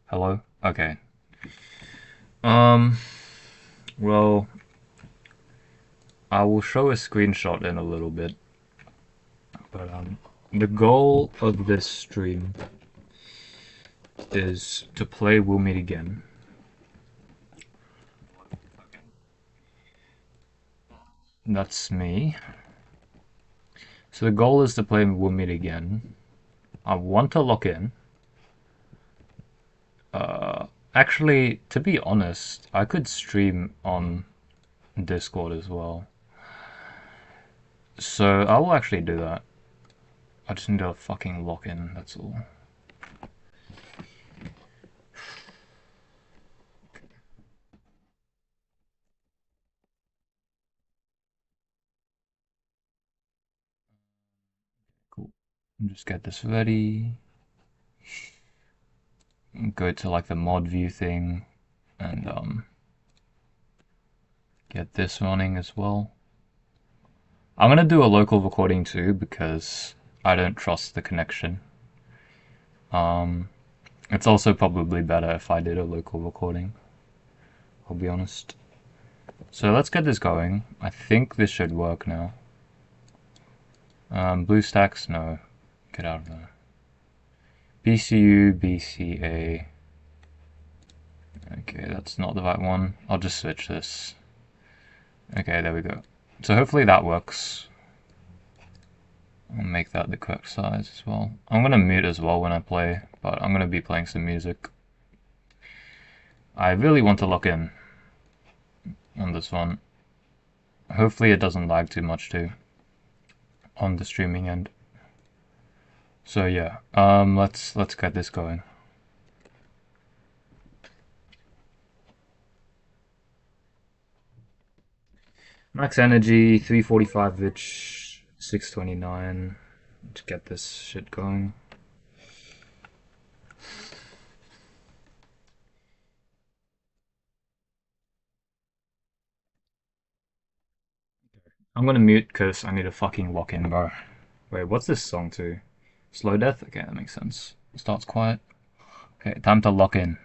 Hello? Okay. Um, well, I will show a screenshot in a little bit, but the goal of this stream is to play We'll Meet Again. That's me. So the goal is to play We'll Meet Again. I want to lock in. Actually, to be honest, I could stream on Discord as well. So I will actually do that. I just need to fucking lock in, that's all. Cool. Just get this ready. Go to like the mod view thing and get this running as well. I'm gonna do a local recording too because I don't trust the connection. Um, it's also probably better if I did a local recording, I'll be honest. So let's get this going. I think this should work now. BlueStacks, no. Get out of there. BCU, BCA. Okay, that's not the right one. I'll just switch this. Okay, there we go. So hopefully that works. I'll make that the correct size as well. I'm gonna mute as well when I play, but I'm gonna be playing some music. I really want to lock in on this one. Hopefully it doesn't lag too much too on the streaming end. So yeah, let's get this going. Max energy 345 which 629 to get this shit going. I'm gonna mute because I need to fucking lock in, bro. Wait, what's this song to? Slow Death? Okay, that makes sense. It starts quiet. Okay, time to lock in.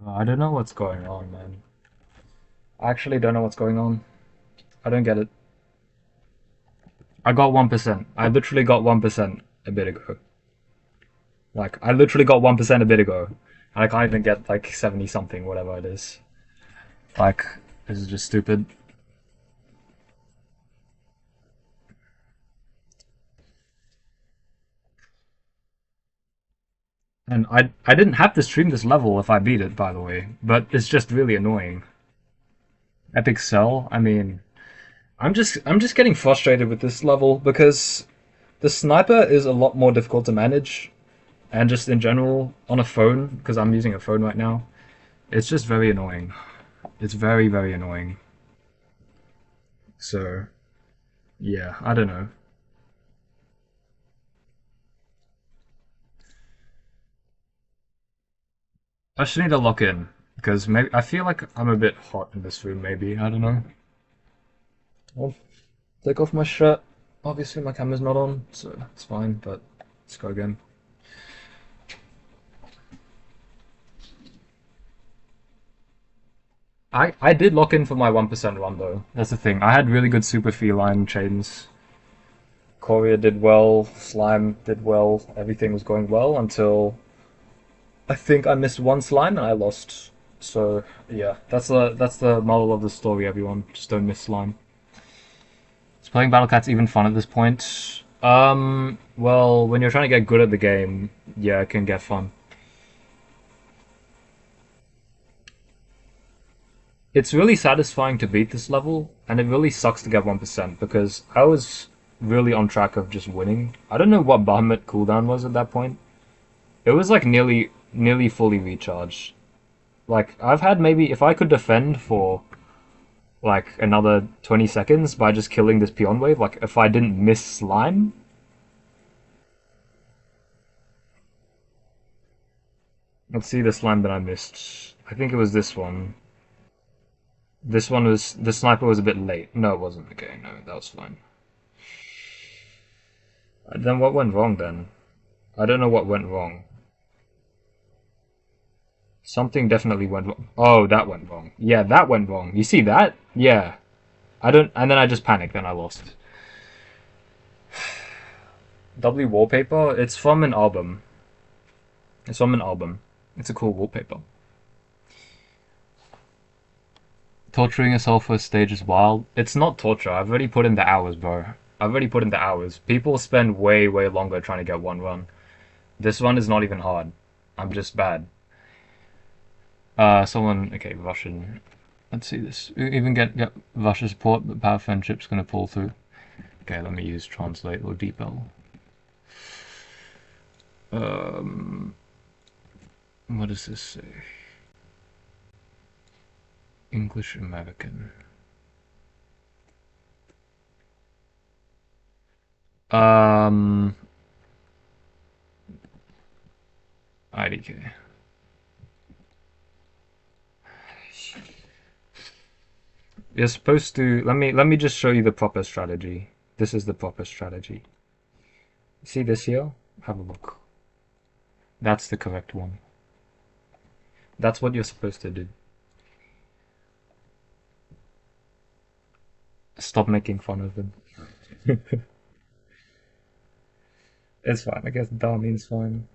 I don't know what's going on, man. I actually don't know what's going on. I don't get it. I got 1%. I literally got 1% a bit ago. Like, I literally got 1% a bit ago. And I can't even get like 70 something, whatever it is. Like, this is just stupid. And I didn't have to stream this level if I beat it, by the way. But it's just really annoying. Epic Cell, I mean, I'm just getting frustrated with this level because the sniper is a lot more difficult to manage, and just in general on a phone because I'm using a phone right now. It's just very annoying. It's very very annoying. So yeah, I don't know. I just need to lock in because maybe I feel like I'm a bit hot in this room. Maybe I don't know. I'll take off my shirt. Obviously my camera's not on, so it's fine. But let's go again. I did lock in for my 1% run though. That's the thing. I had really good super feline chains. Courier did well, Slime did well, everything was going well until I think I missed one slime and I lost. So yeah, that's the moral of the story, everyone. Just don't miss slime. Is playing Battle Cats even fun at this point? Well, when you're trying to get good at the game, yeah, it can get fun. It's really satisfying to beat this level, and it really sucks to get 1% because I was really on track of just winning. I don't know what Bahamut cooldown was at that point. It was like nearly fully recharged. Like I've had maybe if I could defend for like another 20 seconds by just killing this peon wave, like if I didn't miss slime. Let's see the slime that I missed. I think it was this one. This one was the sniper was a bit late. No, it wasn't. Okay, no, that was fine. Then what went wrong then? I don't know what went wrong. Something definitely went wrong. Oh, that went wrong. Yeah, that went wrong. You see that? Yeah. I don't and then I just panicked and I lost. W wallpaper, it's from an album. It's from an album. It's a cool wallpaper. Torturing yourself for a stage is wild. It's not torture. I've already put in the hours, bro. I've already put in the hours. People spend way, way longer trying to get one run. This one is not even hard. I'm just bad. Someone, okay, Russian. Let's see this. Even get Russia support, but Power Friendship's gonna pull through. Okay, let me use Translate or DeepL. What does this say? English American. Um, IDK. You're supposed to let me just show you the proper strategy. This is the proper strategy. See this here? Have a look. That's the correct one. That's what you're supposed to do. Stop making fun of him. It's fine. I guess da means fine.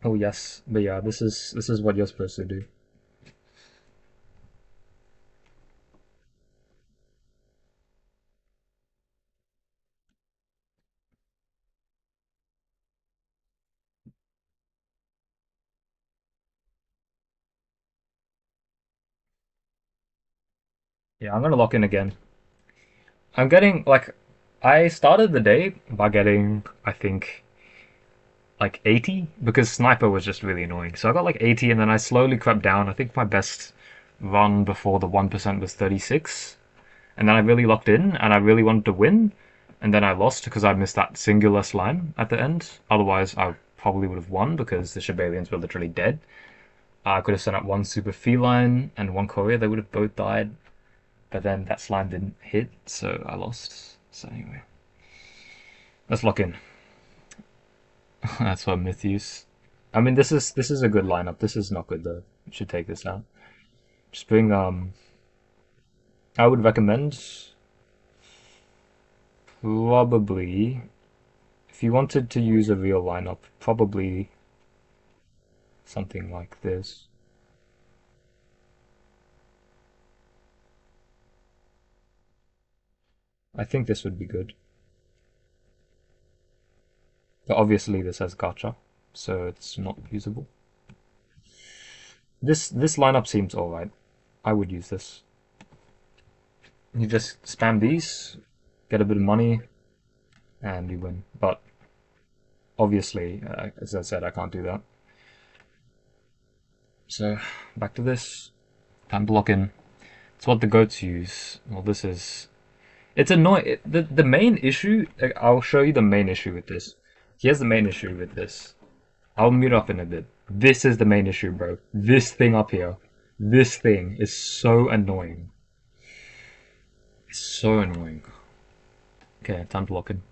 Oh yes, but yeah, this is what you're supposed to do. Yeah, I'm gonna lock in again. I'm getting like I started the day by getting I think like 80 because sniper was just really annoying. So I got like 80 and then I slowly crept down. I think my best run before the 1% was 36. And then I really locked in and I really wanted to win. And then I lost because I missed that singular slime at the end. Otherwise, I probably would have won because the Shibalians were literally dead. I could have sent up one super feline and one courier. They would have both died. But then that slime didn't hit, so I lost. So anyway, let's lock in. That's what myth use. I mean, this is a good lineup. This is not good though. You should take this out. Just bring I would recommend probably if you wanted to use a real lineup, probably something like this. I think this would be good. But obviously this has gacha, so it's not usable. This lineup seems alright. I would use this. You just spam these, get a bit of money, and you win. But obviously, as I said, I can't do that. So back to this. Time to lock in. It's what the goats use. Well, this is. It's annoying. The main issue. I'll show you the main issue with this. Here's the main issue with this. I'll mute up in a bit. This is the main issue, bro. This thing up here. This thing is so annoying. It's so annoying. Okay, time to lock in.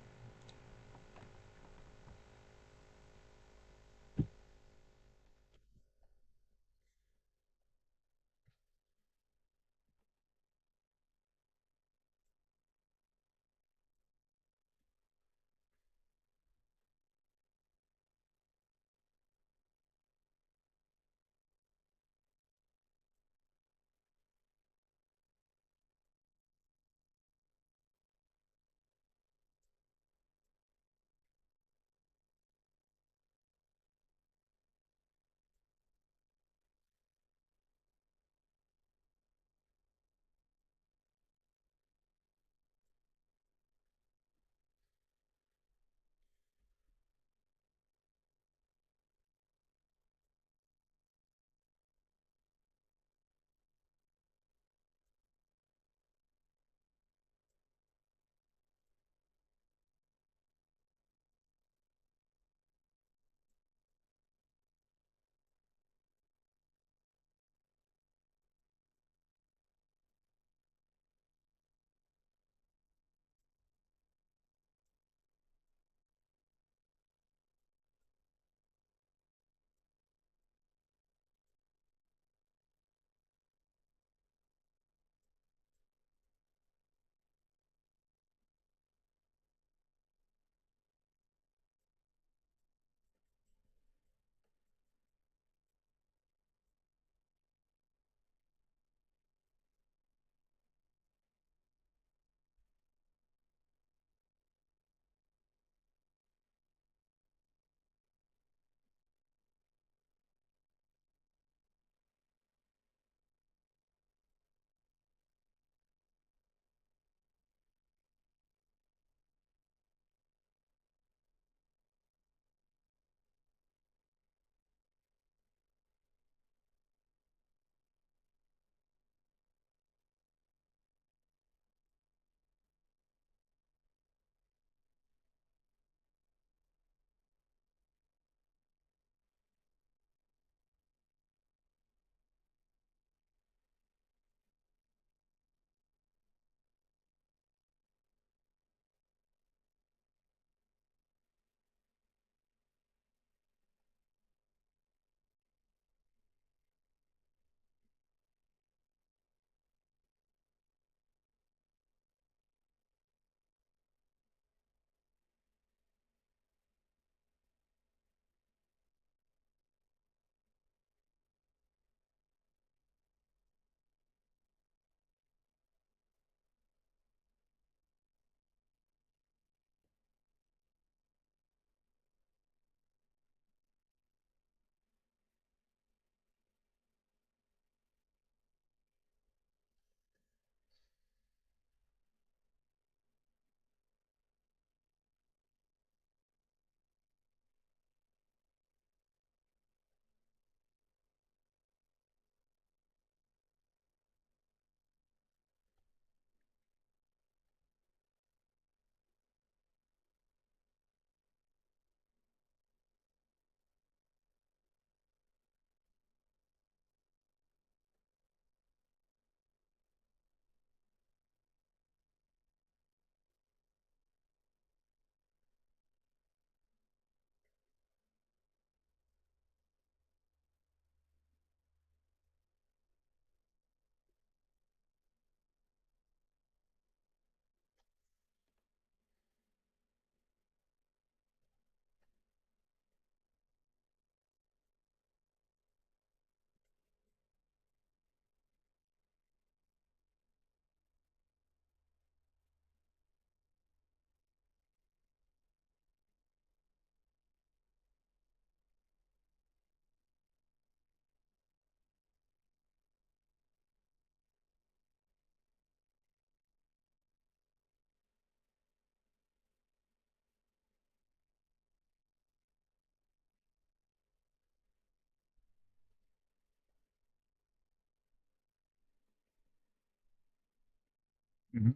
Hmm.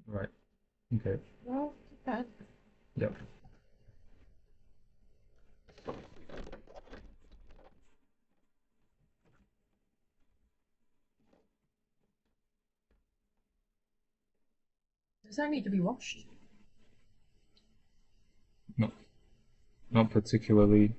Right. Okay. Well, depends. Yep. Does that need to be washed? Not not particularly.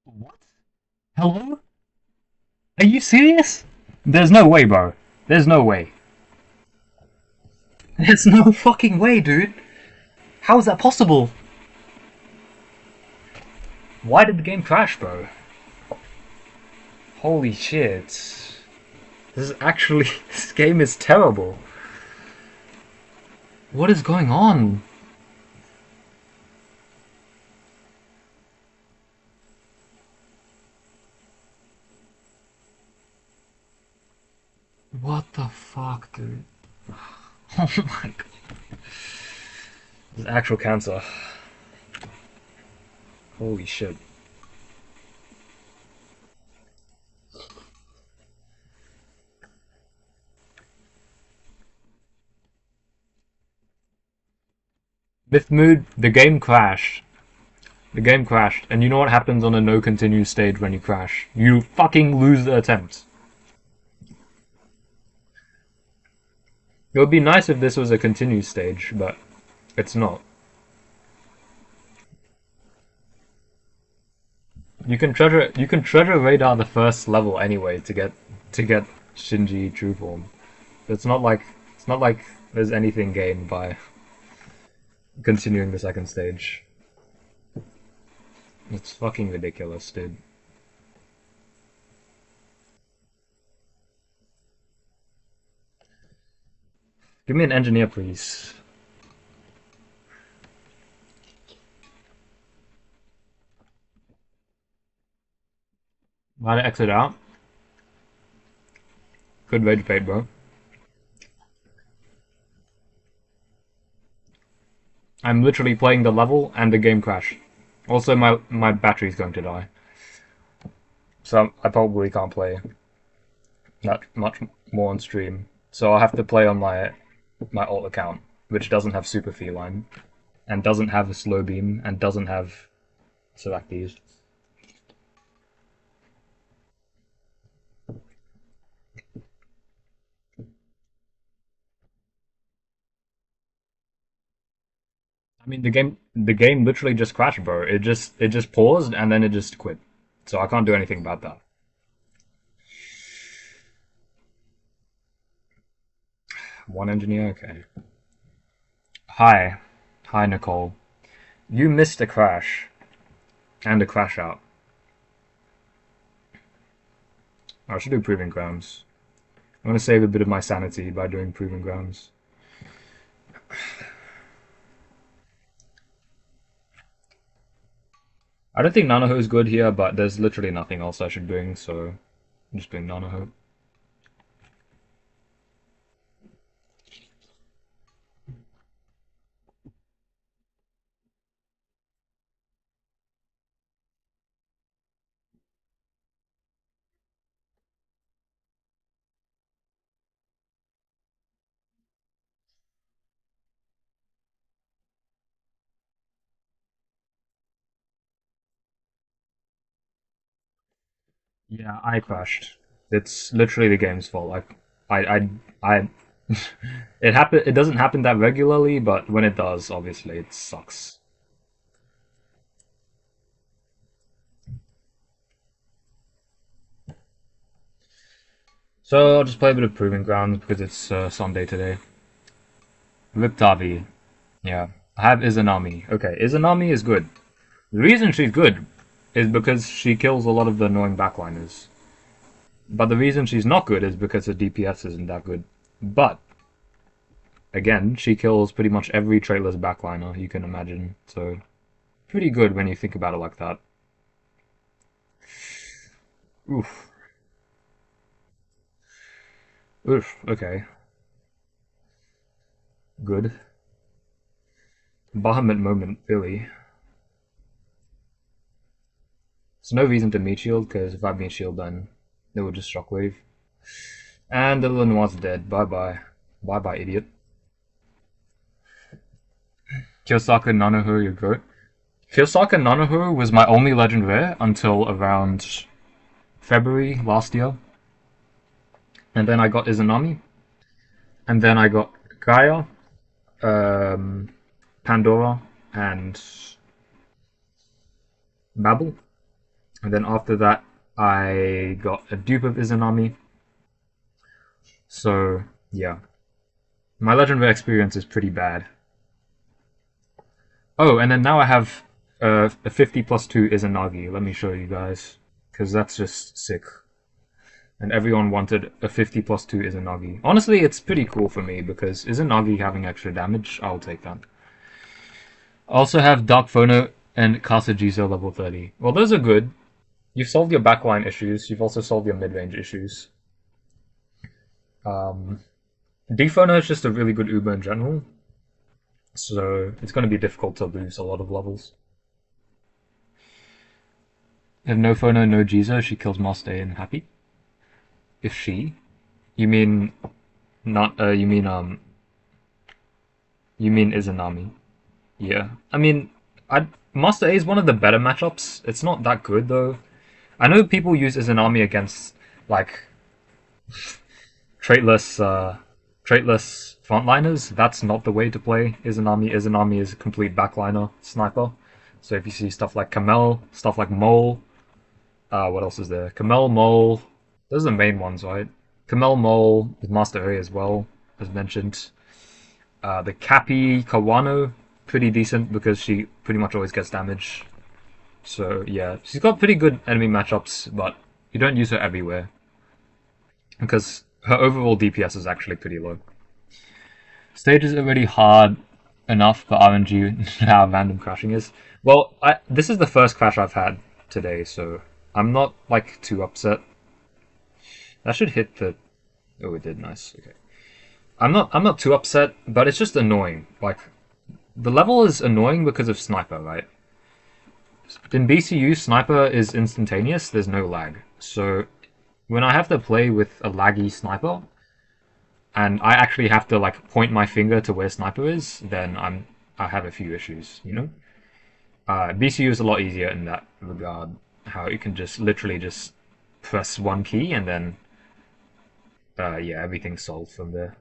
What? Hello? Are you serious? There's no way, bro. There's no way. There's no fucking way, dude. How is that possible? Why did the game crash, bro? Holy shit. This is actually... This game is terrible. What is going on? What the fuck, dude? Oh my god. This is actual cancer. Holy shit. Myth Mood, the game crashed. The game crashed, and you know what happens on a no continue stage when you crash? You fucking lose the attempt. It would be nice if this was a continue stage, but it's not. You can treasure radar the first level anyway to get Shinji true form. It's not like there's anything gained by continuing the second stage. It's fucking ridiculous, dude. Give me an engineer, please. How to exit out? Good rage bait, bro. I'm literally playing the level and the game crash. Also, my battery's going to die. So I probably can't play that much more on stream. So I'll have to play on my alt account, which doesn't have super feline, and doesn't have a slow beam, and doesn't have Seractes. I mean, the game literally just crashed, bro. It just paused and then it just quit. So I can't do anything about that. One engineer, okay. Hi, hi Nicole. You missed a crash and a crash out. I should do proving grounds. I'm gonna save a bit of my sanity by doing proving grounds. I don't think Nanoho is good here, but there's literally nothing else I should bring, so I'm just bring Nanoho. Yeah, I crashed. It's literally the game's fault. Like, I it happen. It doesn't happen that regularly, but when it does, obviously, it sucks. So I'll just play a bit of Proving Grounds because it's Sunday today. Riptavi. Yeah. I have Izanami. Okay, Izanami is good. The reason she's good is because she kills a lot of the annoying backliners. But the reason she's not good is because her DPS isn't that good. But, again, she kills pretty much every traitless backliner you can imagine. So, pretty good when you think about it like that. Oof. Oof, okay. Good. Bahamut moment, really. There's no reason to meat shield, because if I meat shield, then it will just shockwave. And the Lenoir's dead. Bye bye. Bye bye, idiot. Kiyosaka Nanoho, your goat. Kiyosaka Nanoho was my only legend rare until around February last year. And then I got Izanami. And then I got Gaia, Pandora, and Babel. And then after that, I got a dupe of Izanami. So, yeah. My Legend Rare experience is pretty bad. Oh, and then now I have a 50 plus 2 Izanagi. Let me show you guys. Because that's just sick. And everyone wanted a 50 plus 2 Izanagi. Honestly, it's pretty cool for me because Izanagi having extra damage, I'll take that. I also have Dark Phono and Kasajizo level 30. Well, those are good. You've solved your backline issues, you've also solved your mid-range issues. Dphono is just a really good Uber in general, so it's going to be difficult to lose a lot of levels. If no Phono, no Jizo, she kills Master A and Happy. If she? You mean not you mean Izanami. Yeah. I mean Master A is one of the better matchups. It's not that good though. I know people use Izanami against like traitless frontliners. That's not the way to play Izanami. Izanami is a complete backliner sniper. So if you see stuff like Kamel, stuff like Mole, what else is there? Kamel, Mole, those are the main ones, right? Kamel, Mole with Master A as well, as mentioned. The Cappy, Kawano, pretty decent because she pretty much always gets damage. So yeah, she's got pretty good enemy matchups, but you don't use her everywhere. Because her overall DPS is actually pretty low. Stage is already hard enough for RNG how random crashing is. Well, this is the first crash I've had today, so I'm not like too upset. That should hit the... Oh, it did. Nice. Okay. I'm not too upset, but it's just annoying. Like, the level is annoying because of Sniper, right? In BCU, Sniper is instantaneous. There's no lag. So when I have to play with a laggy Sniper, and I actually have to like point my finger to where Sniper is, then I have a few issues, you know? BCU is a lot easier in that regard. How you can just literally just press one key and then yeah, everything's solved from there.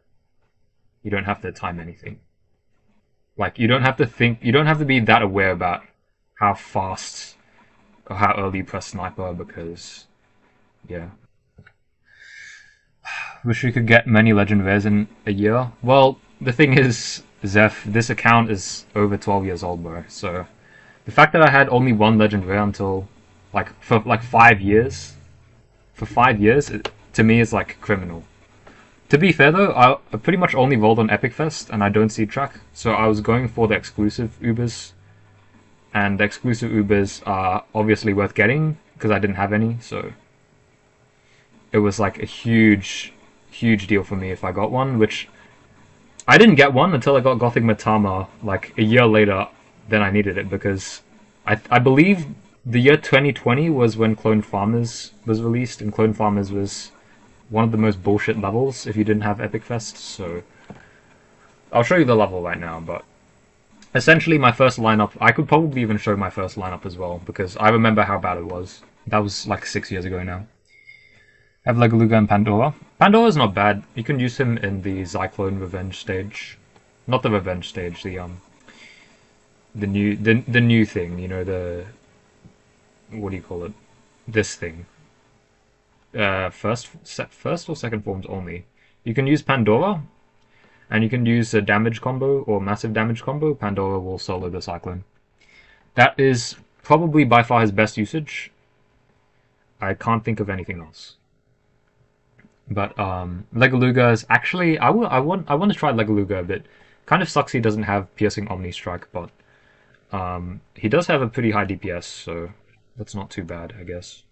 You don't have to time anything. Like, you don't have to think, you don't have to be that aware about how fast or how early you press Sniper because, yeah. Wish we could get many Legend Rares in a year. Well, the thing is, Zeph, this account is over 12 years old, bro. So, the fact that I had only one Legend Rare until, for 5 years, to me is like criminal. To be fair though, I pretty much only rolled on Epic Fest and I don't see track, so I was going for the exclusive Ubers. And the exclusive Ubers are obviously worth getting because I didn't have any, so it was like a huge deal for me if I got one, which I didn't get one until I got Gothic Matama like a year later than I needed it because I believe the year 2020 was when Clone Farmers was released, and Clone Farmers was one of the most bullshit levels if you didn't have Epic Fest, so I'll show you the level right now, but essentially my first lineup, I could probably even show my first lineup as well, because I remember how bad it was. That was like 6 years ago now. I have Legoluga and Pandora. Pandora's not bad. You can use him in the Zyklone Revenge stage. Not the Revenge stage, the new thing, you know, the... What do you call it? This thing. First or second forms only. You can use Pandora, and you can use a damage combo or massive damage combo. Pandora will solo the Cyclone. That is probably by far his best usage. I can't think of anything else. But Legoluga is actually I want to try Legoluga a bit. Kind of sucks he doesn't have Piercing Omni Strike, but he does have a pretty high DPS, so that's not too bad, I guess.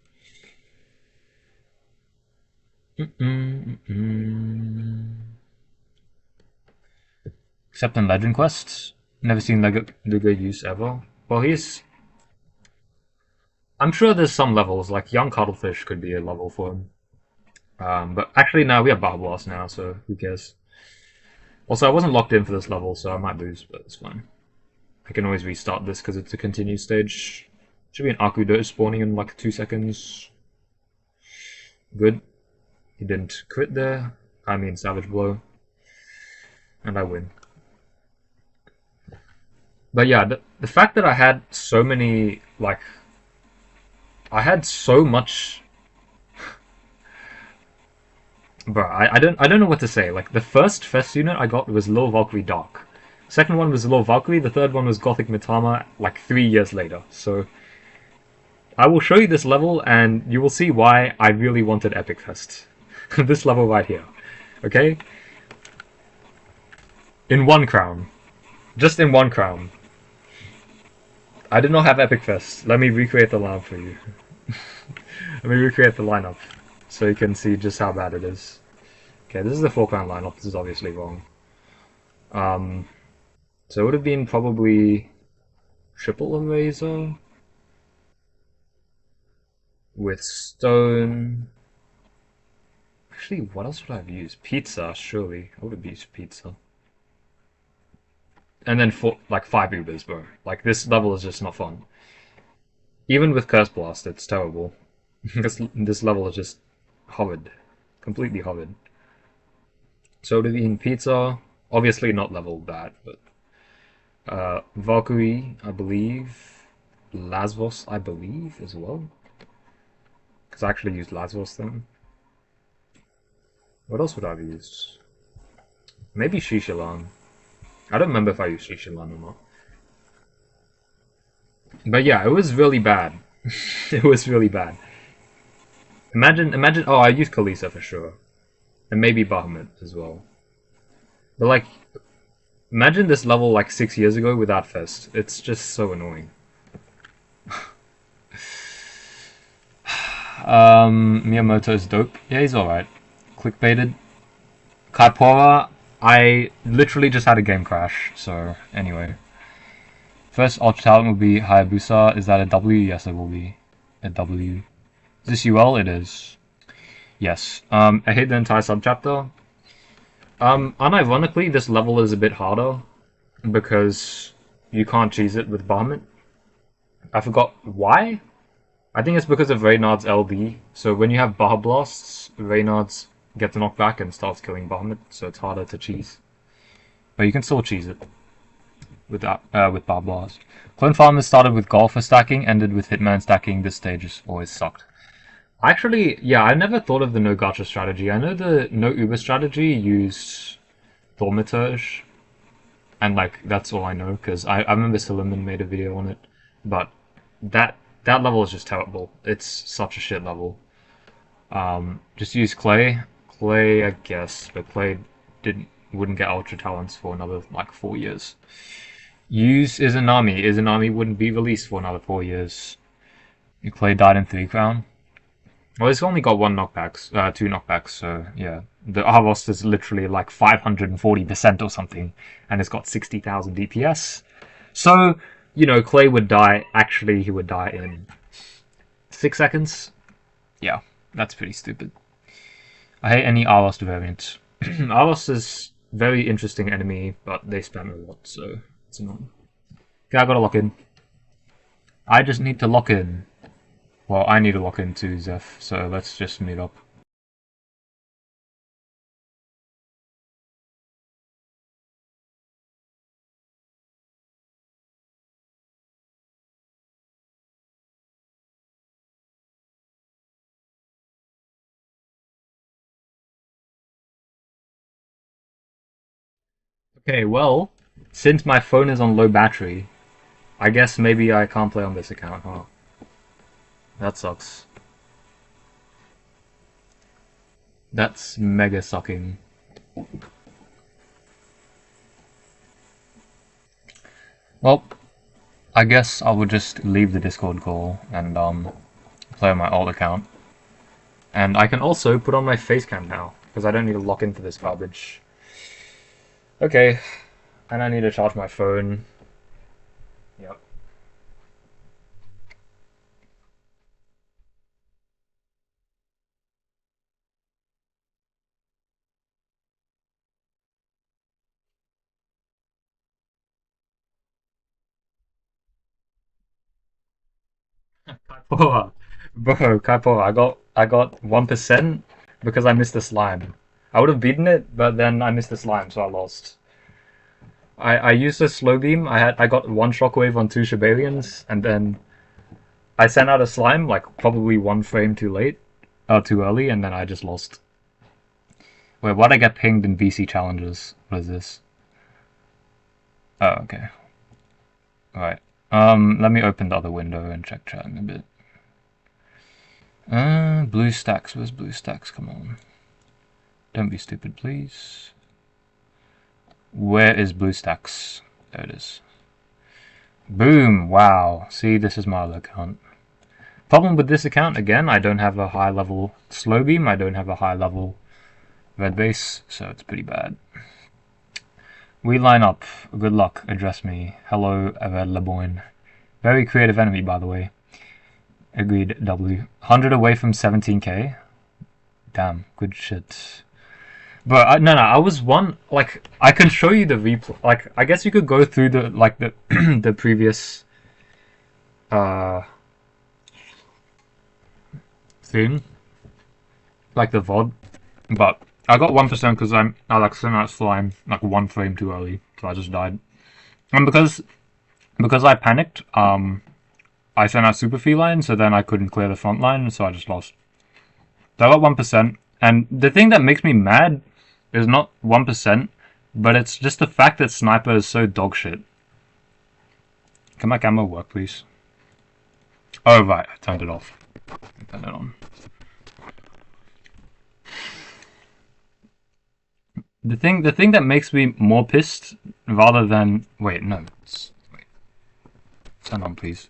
Except in Legend Quests. Never seen Legoluga use ever. Well, I'm sure there's some levels, like Young Cuttlefish could be a level for him. But actually, no, we have Battle Blast now, so who cares? Also, I wasn't locked in for this level, so I might lose, but it's fine. I can always restart this because it's a continued stage. Should be an Akudo spawning in like 2 seconds. Good. He didn't crit there. I mean Savage Blow. And I win. But yeah, the fact that I had so many, like, I had so much. Bro, I don't know what to say. Like the first Fest unit I got was Lil Valkyrie Dark. Second one was Lil Valkyrie. The third one was Gothic Mitama. Like 3 years later. So I will show you this level, and you will see why I really wanted Epic Fest. This level right here. Okay? In 1 crown. Just in 1 crown. I did not have Epic Fest. Let me recreate the lineup for you. Let me recreate the lineup so you can see just how bad it is. Okay, this is the 4 crown lineup. This is obviously wrong. So it would have been probably triple Eraser with Stone. Actually, what else would I have used? Pizza, surely. I would have used Pizza. And then like 5 Ubers, bro. Like this level is just not fun. Even with Curse Blast, it's terrible. This level is just horrid. Completely horrid. So it would have been Pizza. Obviously not level bad, but Valkyrie, I believe. Lasvos, I believe, as well. Because I actually used Lasvos then. What else would I have used? Maybe Shishilan. I don't remember if I used Shishilan or not. But yeah, it was really bad. It was really bad. Imagine, oh, I used Kalisa for sure. And maybe Bahamut as well. But like, imagine this level like 6 years ago without Fest. It's just so annoying. Miyamoto's dope. Yeah, he's alright. Clickbaited. Kaipora, I literally just had a game crash, so anyway. First Ultra Talent will be Hayabusa. Is that a W? Yes, it will be a W. Is this UL? It is. Yes. I hate the entire subchapter. Unironically, this level is a bit harder because you can't cheese it with Bahamut. I forgot why. I think it's because of Reynard's LD. So when you have Baha Blasts, Reynard's gets knocked back and starts killing Bahamut, so it's harder to cheese. But you can still cheese it with Baha Blast. Clone Farmers started with Golfer stacking, ended with Hitman stacking. This stage has always sucked. Actually, yeah, I never thought of the no gacha strategy. I know the no Uber strategy used Thaumaturge, and like that's all I know because I remember Silliman made a video on it, but that level is just terrible. It's such a shit level. Just use Clay. Clay, I guess, but Clay wouldn't get Ultra Talents for another like 4 years. Use Izanami. Izanami wouldn't be released for another 4 years. Clay died in 3 crown. Well, it's only got 2 knockbacks, so yeah. The Arvost is literally like 540% or something, and it's got 60,000 DPS. So, you know, Clay would die. Actually, he would die in 6 seconds. Yeah, that's pretty stupid. I hate any Arvost variant. Arvost is very interesting enemy, but they spam a lot, so it's annoying. Okay, I gotta lock in. I just need to lock in. Well, I need to lock in too, Zeph, so let's just meet up. Okay, well, since my phone is on low battery, I guess maybe I can't play on this account, huh? That sucks. That's mega sucking. Well, I guess I will just leave the Discord call and play on my alt account. And I can also put on my facecam now, because I don't need to lock into this garbage. Okay, and I need to charge my phone. Yep. Kaipora. Bro, Kaipora, I got 1% because I missed the slime. I would have beaten it, but then I missed the slime, so I lost. I used a slow beam. I got 1 shockwave on 2 Shibalians, and then I sent out a slime like probably 1 frame too late, too early, and then I just lost. Wait, why'd I get pinged in VC challenges? What is this? Oh, okay. Alright. Let me open the other window and check chat in a bit. BlueStacks. Where's BlueStacks? Come on. Don't be stupid, please. Where is BlueStacks? There it is. Boom! Wow. See, this is my other account. Problem with this account, again, I don't have a high level slow beam, I don't have a high level red base, so it's pretty bad. We line up. Good luck. Address me. Hello, Red LeBoyne. Very creative enemy, by the way. Agreed, W. 100 away from 17k. Damn, good shit. But no, I was one, like, I can show you the replay. Like, I guess you could go through the, like, the the previous thing, like the VOD, but I got 1% because I like sent out slime like 1 frame too early, so I just died. And because I panicked, I sent out super feline, so then I couldn't clear the front line, so I just lost. So I got 1%, and the thing that makes me mad is not 1%, but it's just the fact that sniper is so dog shit. Can my camera work, please? Oh right, I turned it off. Turn it on. The thing that makes me more pissed, rather than wait, turn on, please.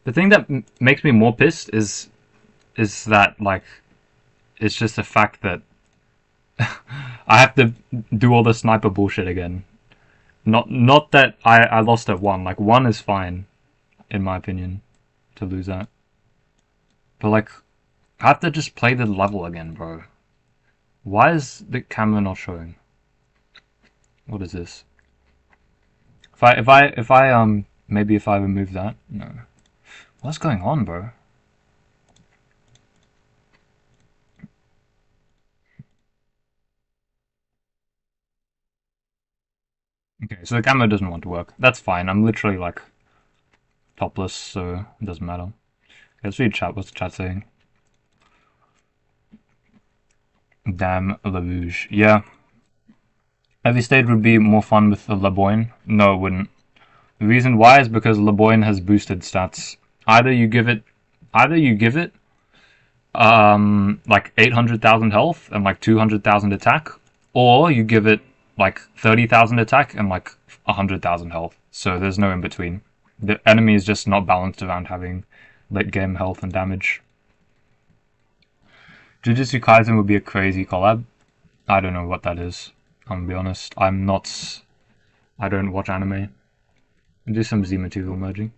The thing that makes me more pissed is that, like, it's just the fact that I have to do all the sniper bullshit again. Not that I lost at 1. Like, 1 is fine, in my opinion, to lose that. But, like, I have to just play the level again, bro. Why is the camera not showing? What is this? If I maybe if I remove that? No. What's going on, bro? Okay, so the camera doesn't want to work. That's fine. I'm literally, like, topless, so it doesn't matter. Okay, let's read chat. What's the chat saying? Damn, Le Rouge. Yeah. Every stage would be more fun with a LeBoyne. No, it wouldn't. The reason why is because LeBoyne has boosted stats. Either you give it like 800,000 health and like 200,000 attack, or you give it like 30,000 attack and like 100,000 health. So there's no in between. The enemy is just not balanced around having late game health and damage. Jujutsu Kaisen would be a crazy collab. I don't know what that is. I'm gonna be honest. I don't watch anime. Do some Z material merging.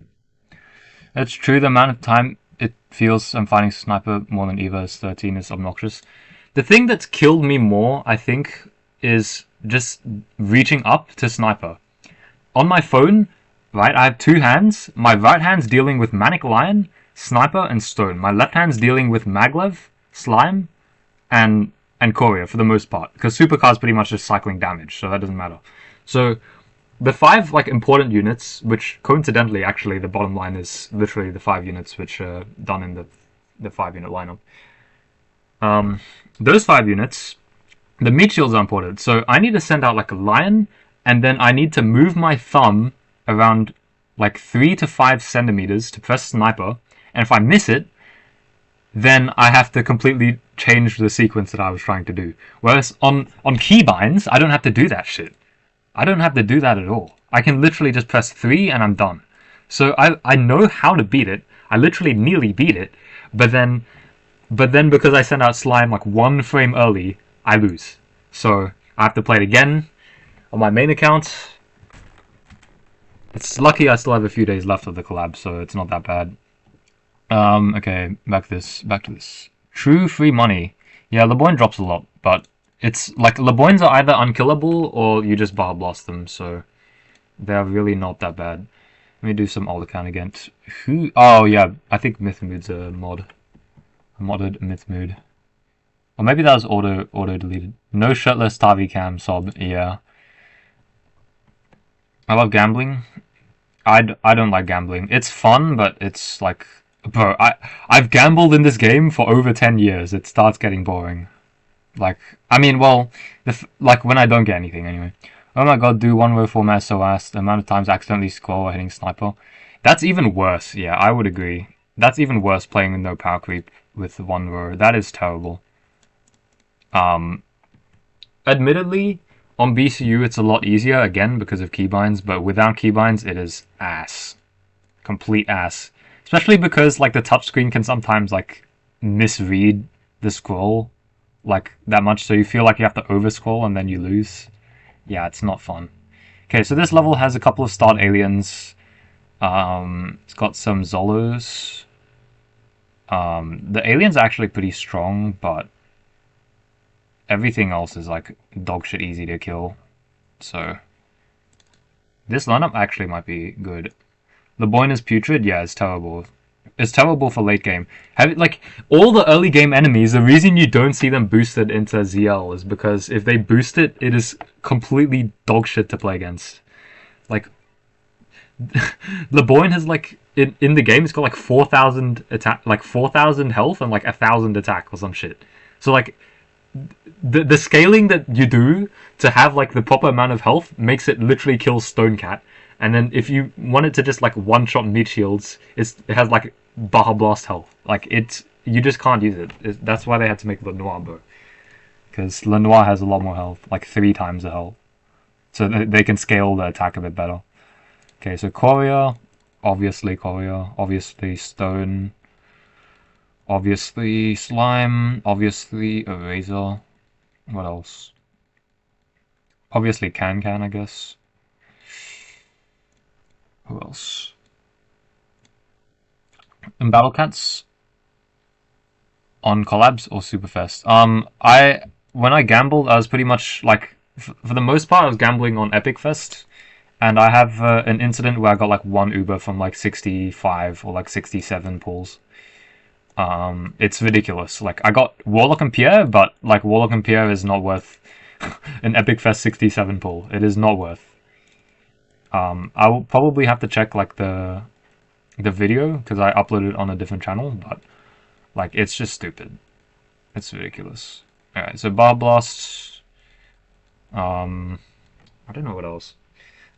It's true, the amount of time it feels I'm fighting Sniper more than Eva is 13 is obnoxious. The thing that's killed me more, I think, is just reaching up to Sniper. On my phone, right, I have 2 hands. My right hand's dealing with Manic Lion, Sniper, and Stone. My left hand's dealing with Maglev, Slime, and Courier for the most part, because Supercar's pretty much just cycling damage, so that doesn't matter. So the 5 like important units, which coincidentally actually the bottom line is literally the 5 units which are done in the 5-unit lineup. Those 5 units, the meat shields are important. So I need to send out like a lion, and then I need to move my thumb around like 3 to 5 centimeters to press Sniper, and if I miss it, then I have to completely change the sequence that I was trying to do. Whereas on keybinds, I don't have to do that shit. I don't have to do that at all. I can literally just press 3 and I'm done. So I know how to beat it. I literally nearly beat it, but then because I sent out slime like 1 frame early, I lose. So I have to play it again on my main account. It's lucky I still have a few days left of the collab, so it's not that bad. Okay, back to this. True free money. Yeah, LeBoyne drops a lot, but it's like LeBoynes are either unkillable or you just bar blast them, so they're really not that bad. Let me do some alt account again. Who? Oh yeah, I think Mythmood's a mod. A modded Mythmood. Or maybe that was auto deleted. No shirtless Tavi cam sob. Yeah. I love gambling. I don't like gambling. It's fun, but it's like Bro, I've gambled in this game for over 10 years. It starts getting boring. Like, I mean, well, like when I don't get anything anyway. Oh my god, do one row format so ass. The amount of times I accidentally scroll while hitting sniper. That's even worse. Yeah, I would agree. That's even worse playing with no power creep with one row. That is terrible. Admittedly, on BCU it's a lot easier again because of keybinds, but without keybinds it is ass. Complete ass. Especially because like the touchscreen can sometimes like misread the scroll like that much, so you feel like you have to over scroll and then you lose. Yeah, it's not fun. Okay, so this level has a couple of start aliens. It's got some Zolos. The aliens are actually pretty strong, but everything else is like dog shit easy to kill. So this lineup actually might be good. LeBoyne is putrid. Yeah, it's terrible. It's terrible for late game. Like all the early game enemies, the reason you don't see them boosted into ZL is because if they boost it, it is completely dog shit to play against. Like LeBoyne has like in the game, it's got like 4,000 attack, like 4,000 health and like 1,000 attack or some shit. So like the scaling that you do to have like the proper amount of health makes it literally kill Stonecat. And then if you want it to just like one shot meat shields, it has like Baja Blast health. Like you just can't use it. That's why they had to make Lenoir, bro. Because Lenoir has a lot more health, like 3 times the health. So they can scale the attack a bit better. Okay, so Courier, obviously Stone, obviously Slime, obviously Eraser. What else? Obviously Can, I guess. Who else? And Battle Cats on collabs or Superfest. When I gambled, I was pretty much like for the most part I was gambling on Epic Fest, and I have an incident where I got like 1 Uber from like 65 or like 67 pulls. It's ridiculous. Like I got Warlock and Pierre, but like Warlock and Pierre is not worth an Epic Fest 67 pull. It is not worth. I will probably have to check like the video because I uploaded it on a different channel, but like it's just stupid. It's ridiculous. Alright, so Bar Blast. I don't know what else.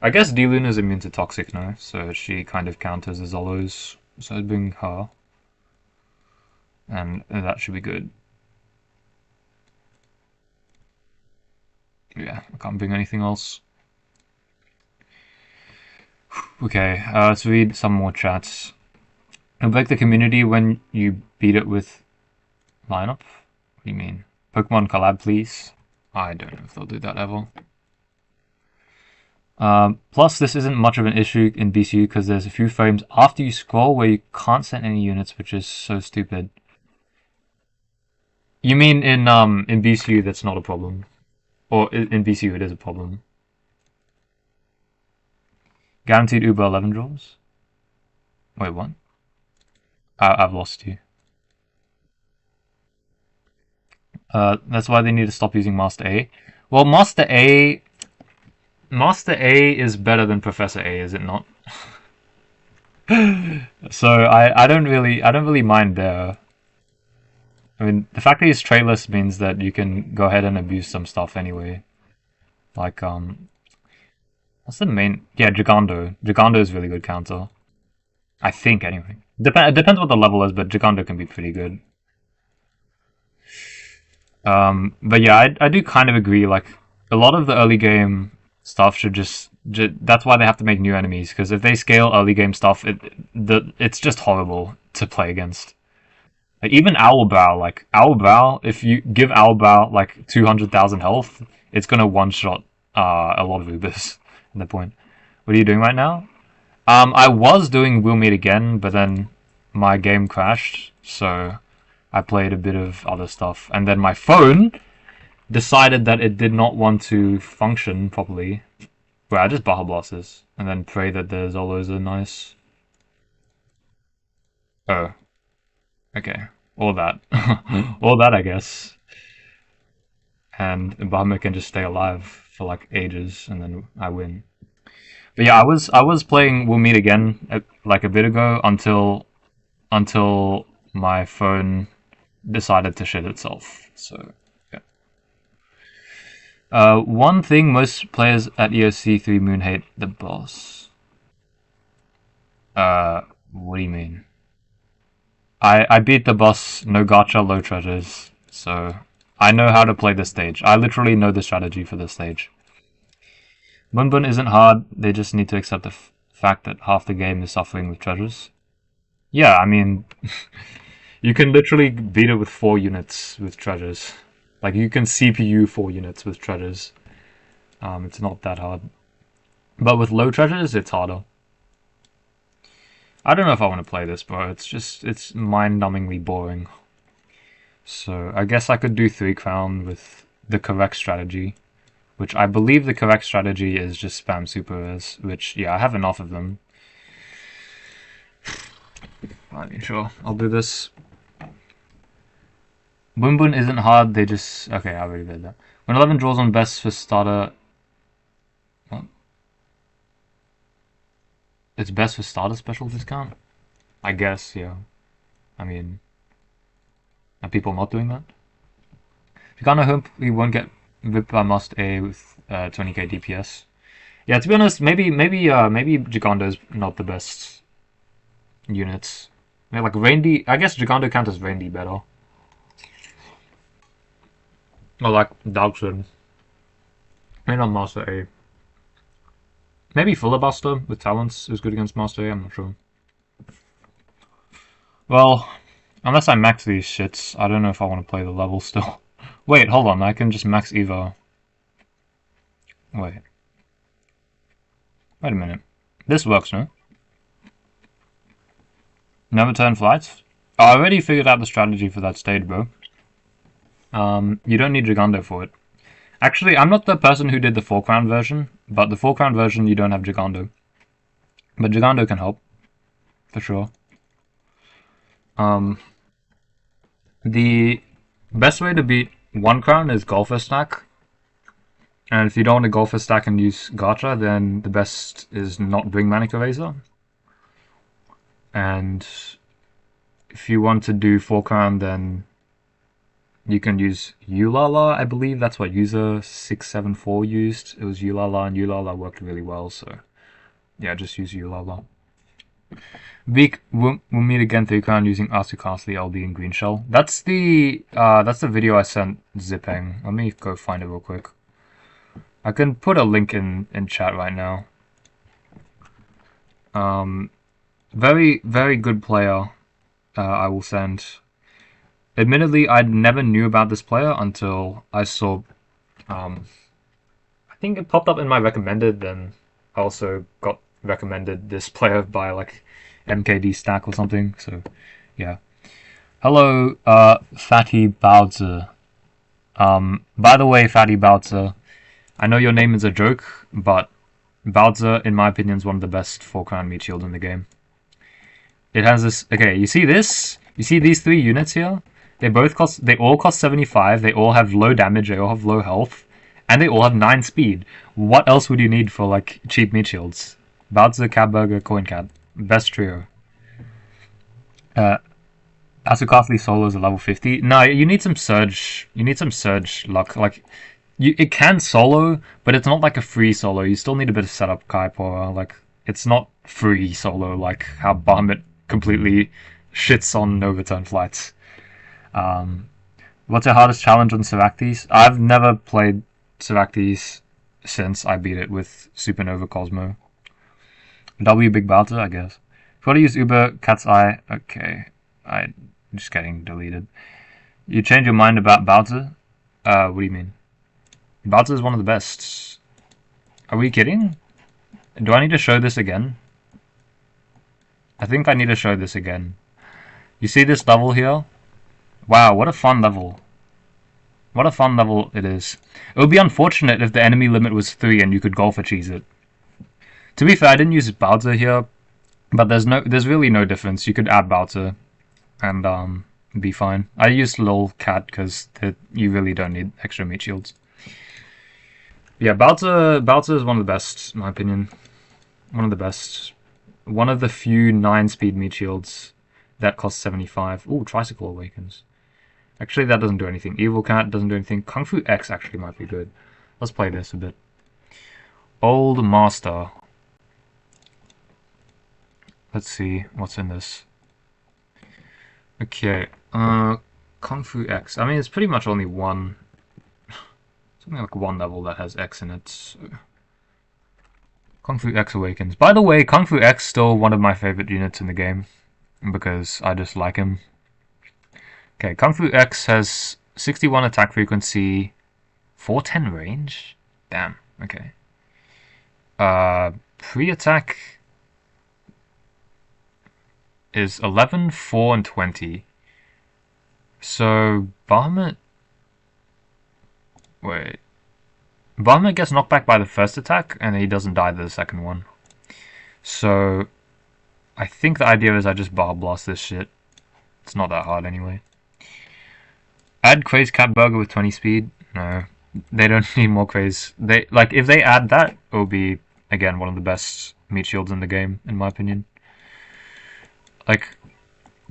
I guess D-Lune is immune to Toxic now, so she kind of counters the Zolos. So I'd bring her. And that should be good. Yeah, I can't bring anything else. Okay, let's read some more chats. It'll break the community when you beat it with lineup? What do you mean? Pokemon collab, please? I don't know if they'll do that ever. Plus, this isn't much of an issue in BCU because there's a few frames after you scroll where you can't send any units, which is so stupid. You mean in BCU that's not a problem? Or in BCU it is a problem? Guaranteed Uber 11 draws? Wait, what? I've lost you. That's why they need to stop using Master A. Well, Master A is better than Professor A, is it not? So I don't really mind there. I mean, the fact that he's trailess means that you can go ahead and abuse some stuff anyway. Like what's the main? Yeah, Gigando. Gigando is really good counter. I think anyway. It depends what the level is, but Gigando can be pretty good. But yeah, I do kind of agree. Like a lot of the early game stuff should just that's why they have to make new enemies, because if they scale early game stuff, it's just horrible to play against. Like even Owlbrow, if you give Owlbrow like 200,000 health, it's gonna one shot a lot of Ubers at that point. What are you doing right now? I was doing We'll Meet Again, but then my game crashed, so I played a bit of other stuff, and then my phone decided that it did not want to function properly. Where I just Baja Blast this, and then pray that the Zolos are nice. Oh. Okay. All that. All that, I guess. And Bahamut can just stay alive for like ages, and then I win. But yeah, I was playing We'll Meet Again like a bit ago until until my phone decided to shit itself. So, yeah. One thing most players at EOC 3 Moon hate the boss. What do you mean? I beat the boss, no gacha, low treasures, so I know how to play this stage. I literally know the strategy for this stage. Bunbun isn't hard, they just need to accept the fact that half the game is suffering with treasures. Yeah, I mean, you can literally beat it with 4 units with treasures. Like, you can CPU 4 units with treasures. It's not that hard. But with low treasures, it's harder. I don't know if I want to play this, bro. It's mind-numbingly boring. So, I guess I could do 3 crown with the correct strategy. Which I believe the correct strategy is just spam super rares, which, yeah, I have enough of them. I mean, sure, I'll do this. Bunbun isn't hard, they just... Okay, I already read that. When 11 draws on best for starter... What? It's best for starter special discount? I guess, yeah. I mean... Are people not doing that? If you can't hope we won't get ripped by Must A with 20k DPS. Yeah, to be honest, maybe Gigando is not the best units. Yeah, like Rain-D, I guess Gigando counts as Rain-D better. Or like Darkson. Maybe not Master A. Maybe Filibuster with talents is good against Master A, I'm not sure. Well, unless I max these shits, I don't know if I want to play the level still. Wait, hold on, I can just max Evo. Wait a minute. This works, no? Never turn flights? Oh, I already figured out the strategy for that stage, bro. You don't need Gigando for it. Actually, I'm not the person who did the 4 crown version, but the 4 crown version you don't have Gigando. But Gigando can help, for sure. The best way to beat 1 crown is Golfer Stack. And if you don't want to Golfer Stack and use Gacha, then the best is not bring Manic Eraser. And if you want to do 4 crown, then you can use Ulala, I believe. That's what user 674 used. It was Ulala, and Ulala worked really well, so yeah, just use Ulala. We'll meet again 3 crown using Asukasli, LD, and Green Shell. That's the video I sent Zipeng. Let me go find it real quick. I can put a link in chat right now. Very, very good player. I will send. Admittedly, I never knew about this player until I saw. I think it popped up in my recommended. Then I also got recommended this player by like MKD Stack or something. So, yeah. Hello, Fatty Bowser. By the way, Fatty Bowser, I know your name is a joke, but Bowser, in my opinion, is one of the best 4 crown meat shield in the game. It has this. Okay, you see this? You see these 3 units here? They all cost 75. They all have low damage. They all have low health, and they all have 9 speed. What else would you need for like cheap meat shields? Bowser, Catburger, Coincat, best trio. Asukasli solo is a level 50. No, you need some surge. You need some surge luck. Like, it can solo, but it's not like a free solo. You still need a bit of setup Kaipora. Like, it's not free solo like how Bahamut completely shits on no return flights. What's your hardest challenge on Seractes? I've never played Seractes since I beat it with Supernova Cosmo. W Big Bowser, I guess. If you want to use Uber, Cat's Eye, okay. I'm just getting deleted. You change your mind about Bowser? What do you mean? Bowser is one of the best. Are we kidding? Do I need to show this again? I think I need to show this again. You see this level here? Wow, what a fun level. What a fun level it is. It would be unfortunate if the enemy limit was 3 and you could Golfer Cheese it. To be fair, I didn't use Bowser here, but there's really no difference. You could add Bowser and be fine. I used Lol Cat because you really don't need extra meat shields. Yeah, Bowser is one of the best, in my opinion. One of the best. One of the few 9-speed meat shields That costs 75. Ooh, Tricycle Awakens. Actually, that doesn't do anything. Evil Cat doesn't do anything. Kung Fu X actually might be good. Let's play this a bit. Old Master. Let's see what's in this. Okay, Kung Fu X. I mean, it's pretty much only one. Something like one level that has X in it. So. Kung Fu X Awakens. By the way, Kung Fu X still one of my favorite units in the game because I just like him. Okay, Kung Fu X has 61 attack frequency, 410 range. Damn. Okay. Pre-attack is 11, 4, and 20. So Bahamut. Wait. Bahamut gets knocked back by the first attack, and he doesn't die to the second one. So I think the idea is I just bar blast this shit. It's not that hard anyway. Add Craze Cat Burger with 20 speed? No. They don't need more Craze. If they add that, it will be, again, one of the best meat shields in the game, in my opinion. Like,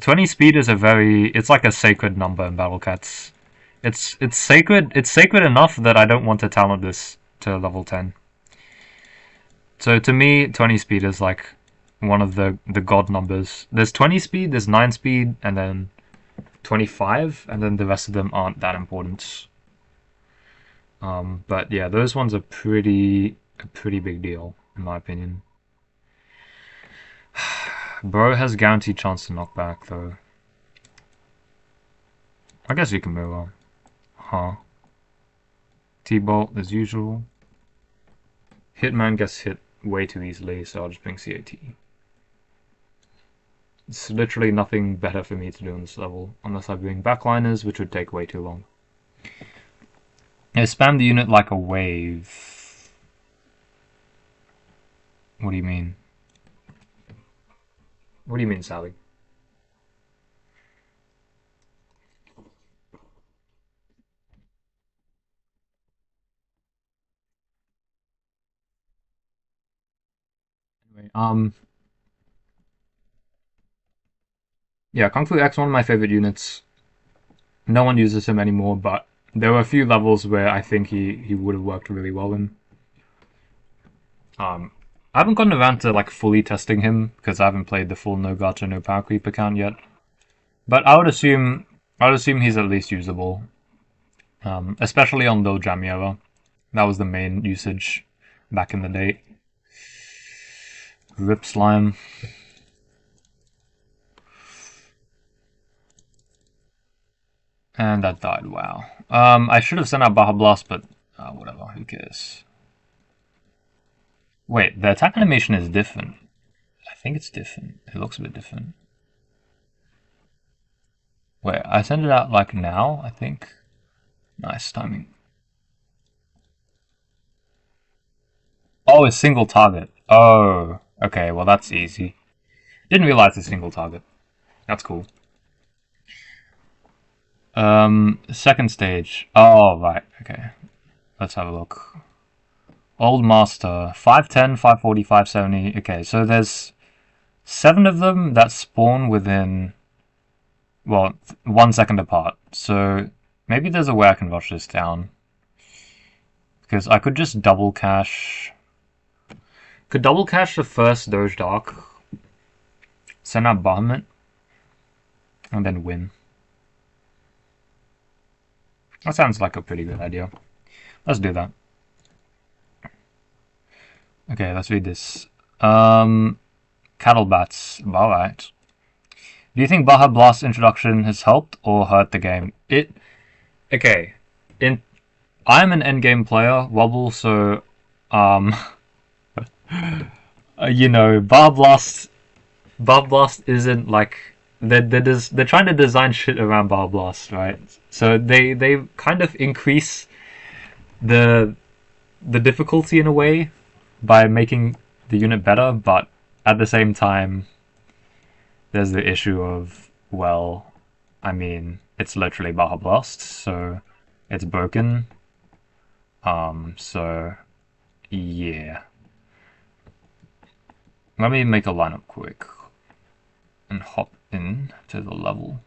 20 speed is it's like a sacred number in Battle Cats. It's sacred enough that I don't want to talent this to level 10. So to me, 20 speed is like one of the god numbers. There's 20 speed, there's 9 speed, and then 25, and then the rest of them aren't that important. But yeah, those ones are a pretty big deal, in my opinion. Bro has guaranteed chance to knock back, though. I guess you can move on. Huh. T-Bolt, as usual. Hitman gets hit way too easily, so I'll just bring CAT. It's literally nothing better for me to do on this level, unless I bring backliners, which would take way too long. Yeah, spam the unit like a wave. What do you mean? What do you mean, Sally? Anyway, yeah, Kung Fu X, one of my favorite units. No one uses him anymore, but there were a few levels where I think he would have worked really well in. I haven't gotten around to like fully testing him because I haven't played the full No Gacha No Power Creep account yet. But I would assume he's at least usable, especially on Lil Jamiera. That was the main usage back in the day. Rip Slime. And that died, wow. I should have sent out Baja Blast, but whatever, who cares? Wait, the attack animation is different. I think it's different. It looks a bit different. Wait, I sent it out like now, I think. Nice timing. Oh, it's single target. Oh, okay, well that's easy. Didn't realize it's single target. That's cool. Second stage. Oh, right, okay. Let's have a look. Old Master, 510, 540, 570. Okay, so there's 7 of them that spawn within, well, 1 second apart. So maybe there's a way I can rush this down. Because I could just double cash. Could double cash the first Doge Dark, send out Bahamut, and then win. That sounds like a pretty good idea. Let's do that. Okay, let's read this. Cattle Bats. Alright. Do you think Baja Blast's introduction has helped or hurt the game? Okay. I'm an endgame player, Wobble, so you know, Baja Blast isn't like they're trying to design shit around Baja Blast, right? So they kind of increase the difficulty in a way by making the unit better, but at the same time there's the issue of, well, I mean, it's literally Baja Blast, so it's broken. So yeah. Let me make a lineup quick and hop in to the level.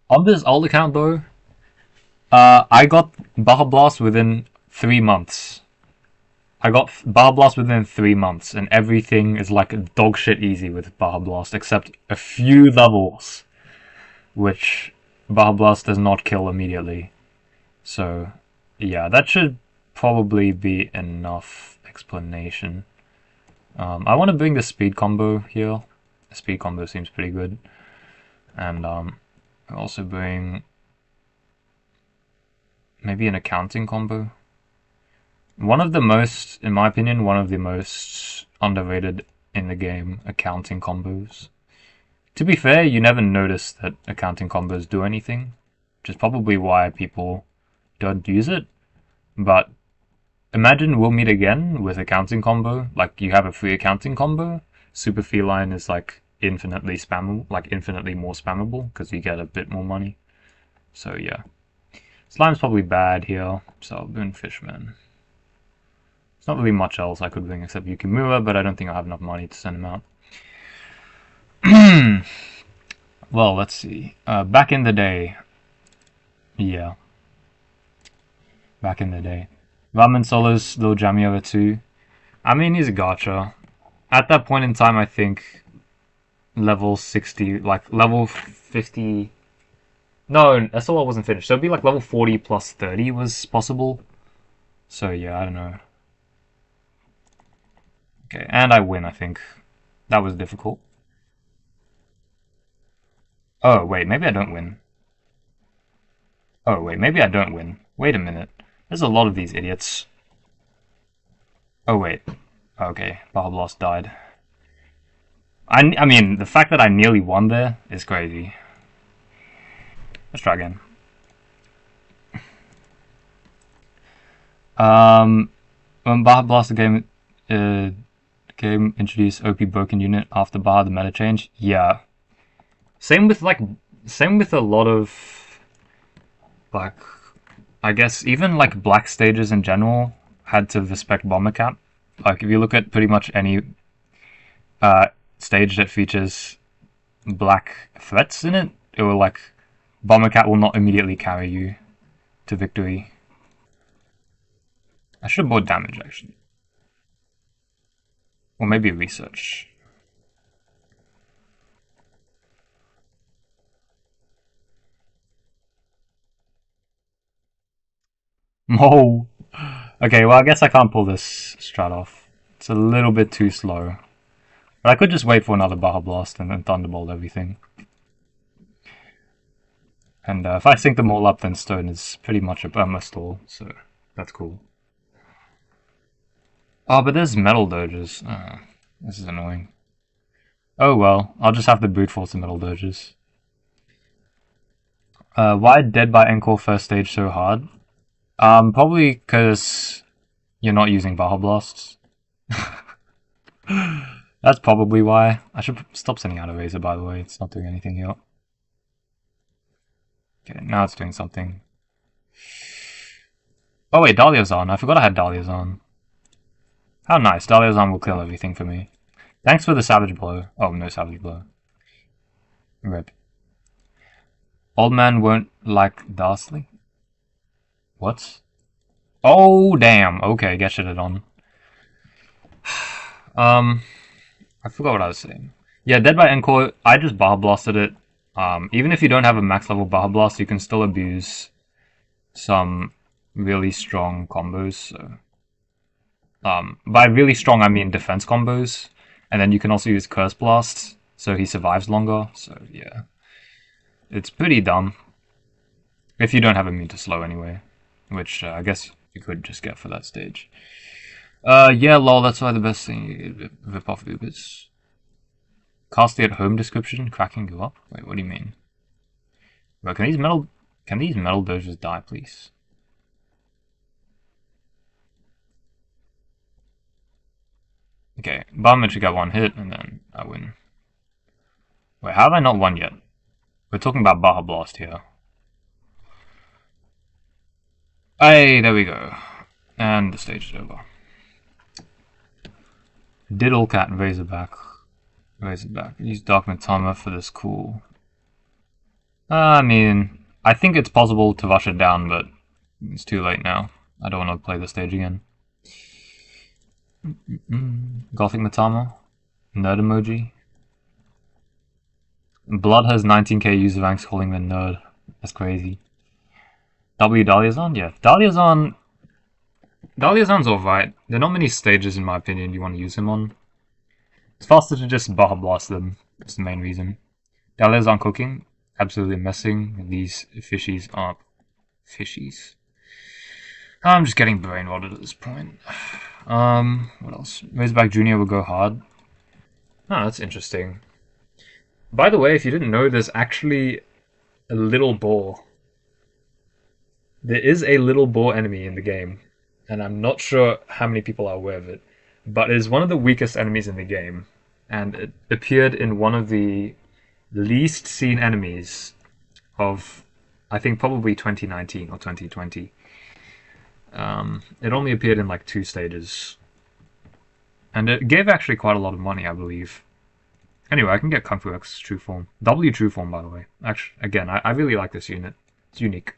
On this old account though, I got Baja Blast within 3 months. I got Baja Blast within 3 months, and everything is like dog shit easy with Baja Blast, except a few levels, which Baja Blast does not kill immediately. So, yeah, that should probably be enough explanation. I want to bring the speed combo here. The speed combo seems pretty good. And also bring maybe an accounting combo. One of the most, in my opinion, one of the most underrated in the game accounting combos. To be fair, you never notice that accounting combos do anything, which is probably why people don't use it. But imagine we'll meet again with accounting combo. Like you have a free accounting combo. Super Feline is like infinitely spammable, like infinitely more spammable because you get a bit more money. So yeah, Slime's probably bad here. So I'll bring Fishman. There's not really much else I could bring except Yukimura, but I don't think I have enough money to send him out. Well, let's see. Back in the day, yeah. Back in the day, Ramen Solo's Lil Jamiola 2. I mean, he's a gacha. At that point in time, I think level 60, like level 50. No, SOL wasn't finished. So it'd be like level 40 plus 30 was possible. So yeah, I don't know. Okay, and I win, I think. That was difficult. Oh, wait, maybe I don't win. Oh, wait, maybe I don't win. Wait a minute. There's a lot of these idiots. Oh, wait. Okay, Baja Blast died. I mean, the fact that I nearly won there is crazy. Let's try again. When Baja Blast game introduced OP Broken Unit after Baja the meta change, yeah. Same with a lot of like, I guess even like black stages in general had to respect Bomber Cap. Like if you look at pretty much any stage that features black threats in it, it will like Bomber Cat will not immediately carry you to victory. I should have bought damage actually. Or maybe research. Oh. Okay, well I guess I can't pull this strat off. It's a little bit too slow. But I could just wait for another Baja Blast and then Thunderbolt everything. And if I sync them all up, then Stone is pretty much a perma stall, so that's cool. Oh, but there's Metal Doges. This is annoying. Oh well, I'll just have to brute force the Metal Doges. Why Dead by Encore first stage so hard? Probably because you're not using Baja Blasts. That's probably why. I should stop sending out a Razor, by the way. It's not doing anything here. Okay, now it's doing something. Oh wait, Dahlia's on. I forgot I had Dahlia's on. How nice. Dahlia's on will kill everything for me. Thanks for the Savage Blow. Oh, no Savage Blow. Rip. Old man won't like Darsley? What? Oh, damn. Okay, get shitted on. I forgot what I was saying. Yeah, Dead by Encore, I just Baja Blasted it. Even if you don't have a max level Baja Blast, you can still abuse some really strong combos. So, by really strong, I mean defense combos. And then you can also use Curse Blast, so he survives longer. So, yeah. It's pretty dumb. If you don't have immune to slow anyway. Which I guess you could just get for that stage. Yeah, lol, that's why the best thing rip off Ubers. Cast the at home description, cracking you up? Wait, what do you mean? Bro, can these metal doges die, please? Okay, Barman should get one hit, and then I win. Wait, how have I not won yet? We're talking about Baja Blast here. Hey, there we go. And the stage is over. Diddlecat and Razorback. Razorback. Use Dark Matama for this cool. I mean, I think it's possible to rush it down, but it's too late now. I don't want to play the stage again. Gothic Matama. Nerd emoji. Blood has 19k user ranks calling the nerd. That's crazy. W Daliazon? Yeah. Daliazon's alright. There are not many stages, in my opinion, you want to use him on. It's faster to just Baja Blast them. That's the main reason. Daliazon cooking. Absolutely messing. These fishies aren't fishies. I'm just getting brain rotted at this point. What else? Razorback Jr. will go hard. Oh, that's interesting. By the way, if you didn't know, there's actually a little boar. There is a little boar enemy in the game, and I'm not sure how many people are aware of it, but it is one of the weakest enemies in the game, and it appeared in one of the least seen enemies of, I think, probably 2019 or 2020. It only appeared in like 2 stages, and it gave actually quite a lot of money, I believe. Anyway, I can get Kung Fu X True Form. W True Form, by the way. Actually, again, I really like this unit. It's unique.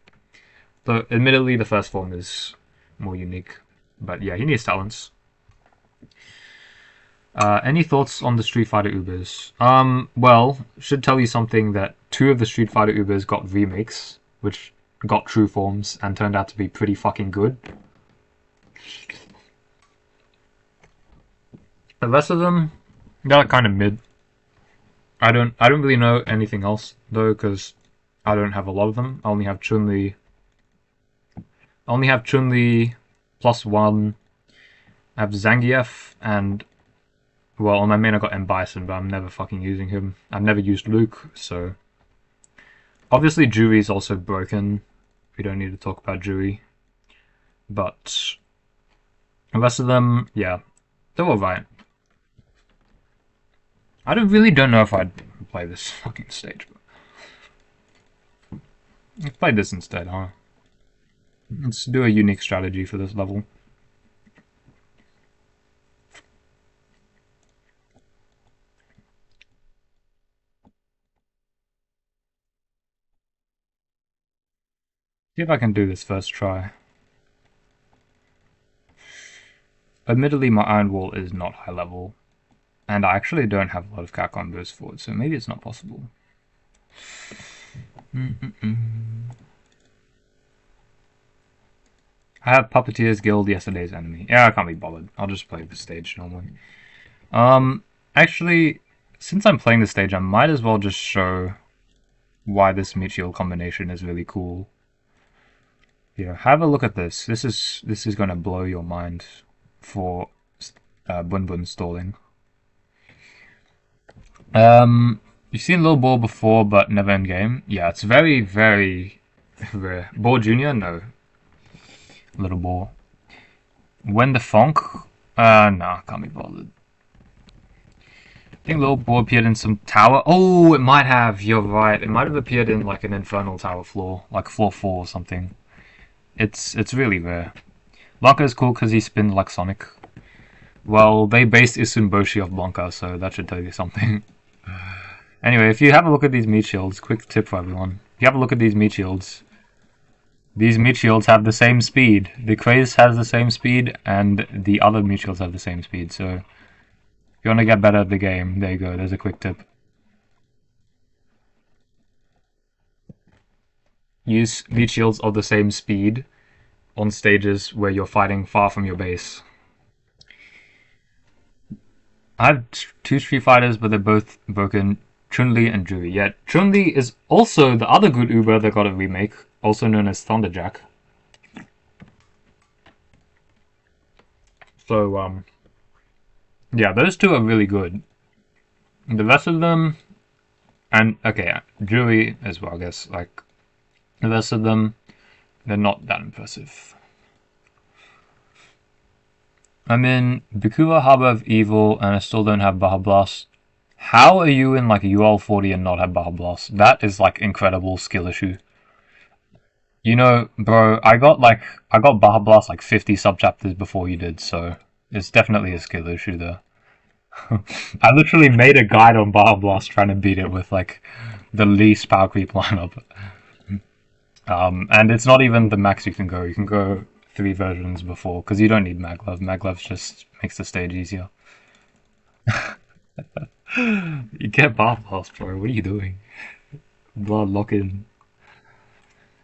Though, admittedly, the first form is more unique. But yeah, he needs talents. Any thoughts on the Street Fighter Ubers? Well, should tell you something that 2 of the Street Fighter Ubers got remakes, which got true forms and turned out to be pretty fucking good. The rest of them, they're kind of mid. I don't really know anything else though, because I don't have a lot of them. I only have Chun-Li. +1. I have Zangief, and well, on my main I got M. Bison, but I'm never fucking using him. I've never used Luke, so obviously Juri is also broken. We don't need to talk about Juri, but the rest of them, yeah, they're alright. I really don't know if I'd play this fucking stage, but let's play this instead, huh? Let's do a unique strategy for this level. See if I can do this first try. Admittedly, my Iron Wall is not high level, and I actually don't have a lot of cat combos for it, so maybe it's not possible. I have Puppeteer's Guild, Yesterday's Enemy. Yeah, I can't be bothered. I'll just play the stage normally. Actually, since I'm playing the stage, I might as well just show why this meat shield combination is really cool. Here, have a look at this. This is gonna blow your mind for Bun Bun stalling. You've seen Little Boar before, but never in game. Yeah, it's very, very rare. Boar Junior, no. Little Boar. When the Funk, nah, can't be bothered. I think Little Boar appeared in some tower. Oh, it might have. You're right. It might have appeared in like an Infernal Tower floor, like floor 4 or something. It's really rare. Blanka is cool because he spins like Sonic. Well, they based Isunboshi off Blanka, so that should tell you something. Anyway, if you have a look at these meat shields, quick tip for everyone. If you have a look at these meat shields have the same speed. The Craze has the same speed, and the other meat shields have the same speed, so if you want to get better at the game, there you go, there's a quick tip. Use meat shields of the same speed on stages where you're fighting far from your base. I have 2 Street Fighters, but they're both broken. Chun-Li and Juri. Yeah, Chun-Li is also the other good Uber that got a remake, also known as Thunderjack. So, yeah, those 2 are really good. The rest of them, and, okay, Juri as well, I guess, like, the rest of them, they're not that impressive. I'm in Bikura Harbor of Evil, and I still don't have Baja Blast. How are you in like UL40 and not have Baja Blast? That is like incredible skill issue. You know, bro, I got Baja Blast like 50 subchapters before you did, so it's definitely a skill issue there. I literally made a guide on Bar Blast trying to beat it with like the least power creep lineup. And it's not even the max you can go. You can go 3 versions before because you don't need Maglev. Maglev just makes the stage easier. You get Bar Blast, bro. What are you doing? Blood lock in.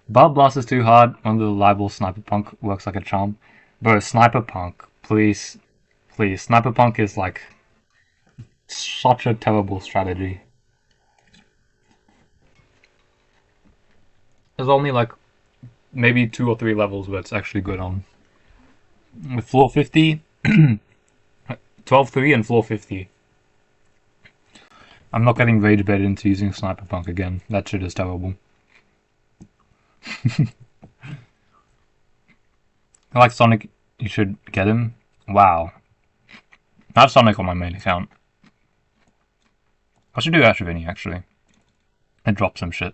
Bar Blast is too hard. Under the libel, Sniper Punk works like a charm. Bro, Sniper Punk, please, please. Sniper Punk is like such a terrible strategy. There's only like maybe 2 or 3 levels where it's actually good on. With floor 50, 12-3 and floor 50. I'm not getting rage bait into using Sniper Punk again. That shit is terrible. I like Sonic, you should get him. Wow. I have Sonic on my main account. I should do Ashvini actually. And drop some shit.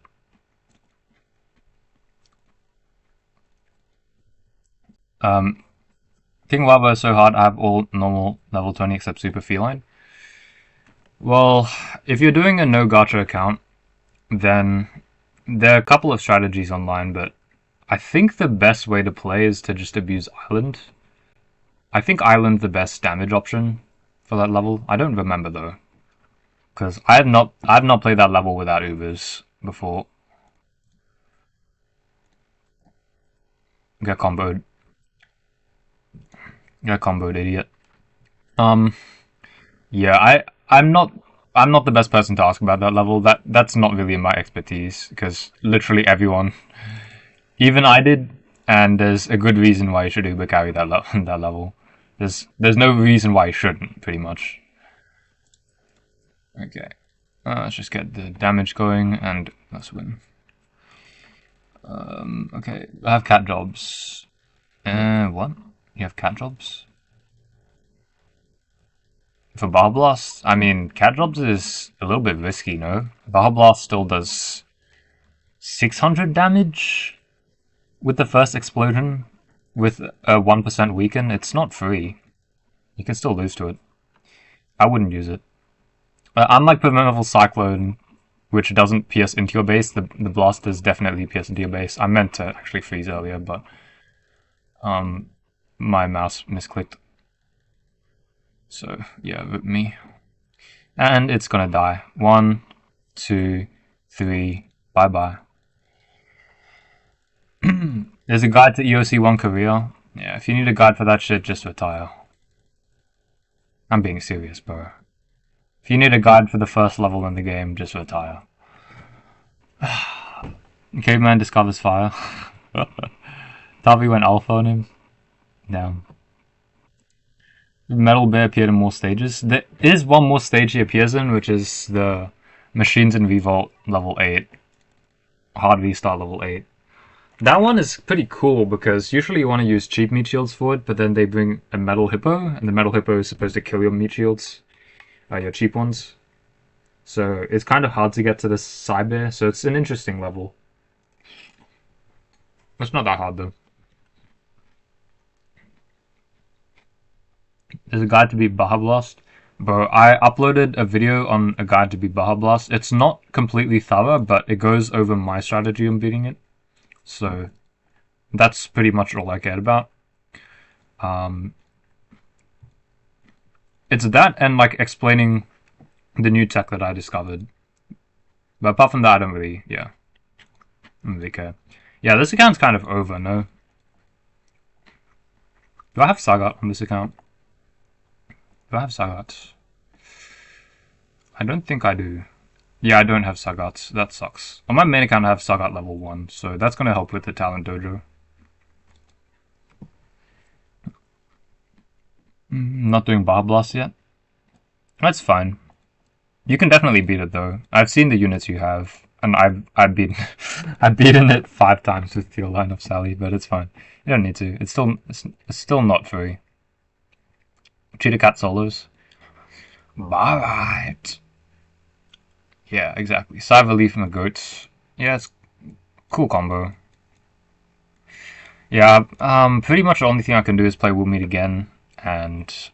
King Lava is so hard, I have all normal level 20 except Super Feline. Well, if you're doing a no gacha account, then there are a couple of strategies online, but I think the best way to play is to just abuse Island. I think Island's the best damage option for that level. I don't remember though, because I have not played that level without Ubers before. Get comboed. Get comboed, idiot. Yeah, I'm not the best person to ask about that level. That's not really my expertise because literally everyone, even I did, and there's a good reason why you should Uber carry that level. There's no reason why you shouldn't, pretty much. Okay, let's just get the damage going and let's win. Okay, I have cat jobs. What? You have cat jobs? For Bar Blast? I mean, cat jobs is a little bit risky, no? Bar Blast still does 600 damage with the first explosion with a 1% weaken. It's not free. You can still lose to it. I wouldn't use it. Unlike Preventable Cyclone, which doesn't pierce into your base, the blasters definitely pierce into your base. I meant to actually freeze earlier, but my mouse misclicked. So yeah, rip me. And it's gonna die. 1, 2, 3, bye bye. There's a guide to EOC 1 Korea. Yeah, if you need a guide for that shit, just retire. I'm being serious, bro. If you need a guide for the first level in the game, just retire. Caveman discovers fire. Tavi went alpha on him. Damn. Metal Bear appeared in more stages. There is one more stage he appears in, which is the Machines in Revolt level 8. Hard restart level 8. That one is pretty cool because usually you want to use cheap meat shields for it, but then they bring a metal hippo, and the metal hippo is supposed to kill your meat shields, your cheap ones. So it's kind of hard to get to the Cyber, so it's an interesting level. It's not that hard though. There's a guide to beat Baja Blast. Bro, I uploaded a video on a guide to beat Baja Blast. It's not completely thorough, but it goes over my strategy on beating it. So that's pretty much all I cared about. It's that and like explaining the new tech that I discovered. But apart from that, I don't really care. Yeah, this account's kind of over, no? Do I have Sagat on this account? Do I have Sagat? I don't think I do. Yeah, I don't have Sagat. That sucks. On my main account, I have Sagat level 1, so that's going to help with the Talent Dojo. Not doing Bar Blast yet? That's fine. You can definitely beat it though. I've seen the units you have, and I've beaten I've beaten it 5 times with your line of Sally, but it's fine. You don't need to. It's still not free. Cheetah Cat solos. Alright. Yeah, exactly. Cyber Leaf and the Goats. Yeah, it's cool combo. Yeah, pretty much the only thing I can do is play Wool Meat again, and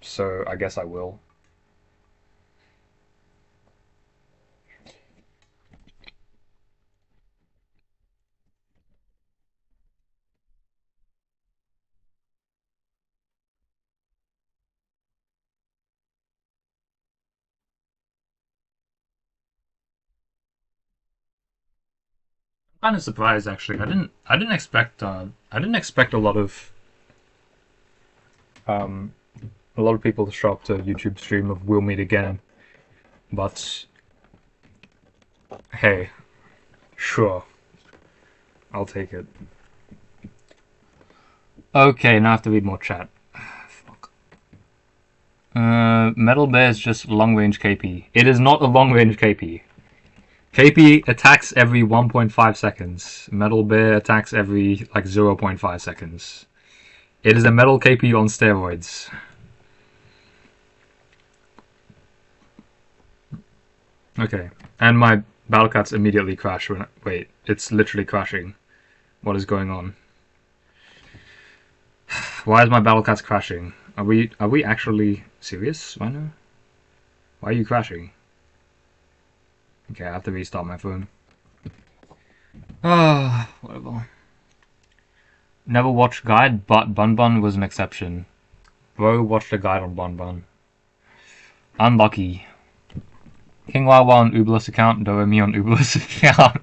so I guess I will. Kind of surprised actually. I didn't expect a lot of people to show up to a YouTube stream of We'll Meet Again. But hey, sure. I'll take it. Okay, now I have to read more chat. Fuck. Metal Bear is just long range KP. It is not a long range KP. KP attacks every 1.5 seconds. Metal Bear attacks every like 0.5 seconds. It is a metal KP on steroids. Okay, and my Battlecats immediately crash when wait, it's literally crashing. What is going on? Why is my Battlecats crashing? Are we actually serious right now? Why are you crashing? Okay, I have to restart my phone. Ah, whatever. Never watched guide, but Bun Bun was an exception. Bro watched a guide on Bun Bun. Unlucky. King Wawa on Ublus account, Doremi on Ublus account.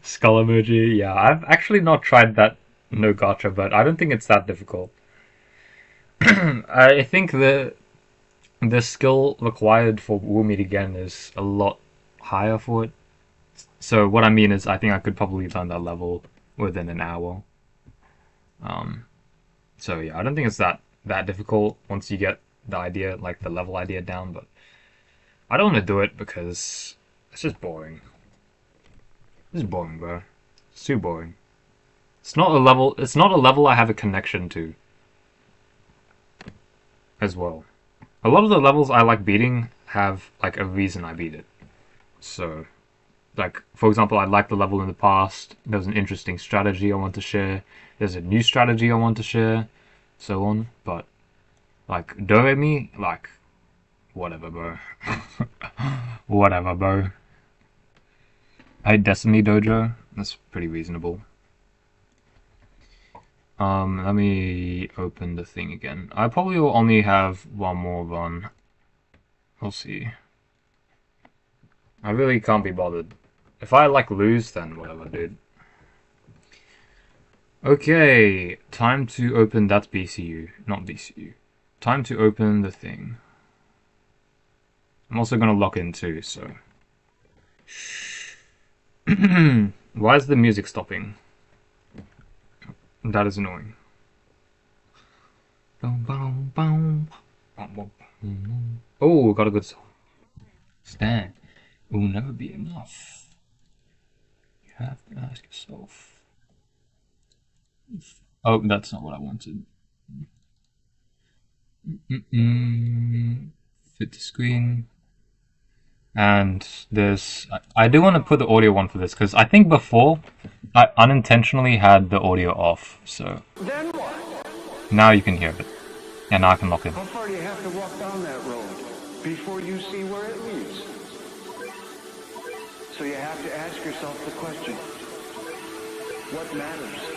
Skull emoji, yeah. I've actually not tried that no gacha, but I don't think it's that difficult. I think the skill required for We'll Meet Again is a lot higher for it. So what I mean is I think I could probably learn that level within an hour. So yeah, I don't think it's that difficult once you get the idea, like the level idea down, but I don't want to do it because it's just boring. It's boring, bro. It's too boring. It's not a level I have a connection to as well. A lot of the levels I like beating have like a reason I beat it. So, like, for example, I liked the level in the past. There's an interesting strategy I want to share. There's a new strategy I want to share, so on. But, like, Doremi, like, whatever, bro. Whatever, bro. I hate Destiny Dojo. That's pretty reasonable. Let me open the thing again. I probably will only have one more run. We'll see. I really can't be bothered. If I, like, lose, then whatever, dude. Okay, time to open that BCU. Not BCU. Time to open the thing. I'm also gonna lock in too, so... Why is the music stopping? That is annoying. Oh, got a good song. Stan, it will never be enough. You have to ask yourself. Oh, that's not what I wanted. Fit the screen. And there's... I do want to put the audio one for this, because I think before I unintentionally had the audio off, so... Then what? Now you can hear it. And now I can lock in. How far do you have to walk down that road before you see where it leads? So you have to ask yourself the question, what matters?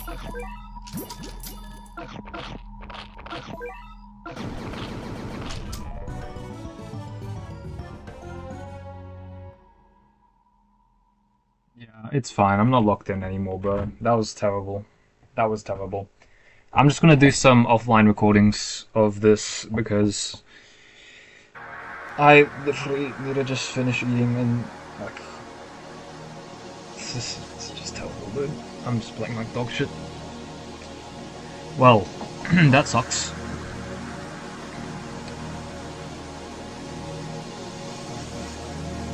Yeah, it's fine. I'm not locked in anymore, bro. That was terrible. That was terrible. I'm just gonna do some offline recordings of this because I literally need to just finish eating and like it's just terrible, dude. I'm just playing like dog shit. Well, that sucks.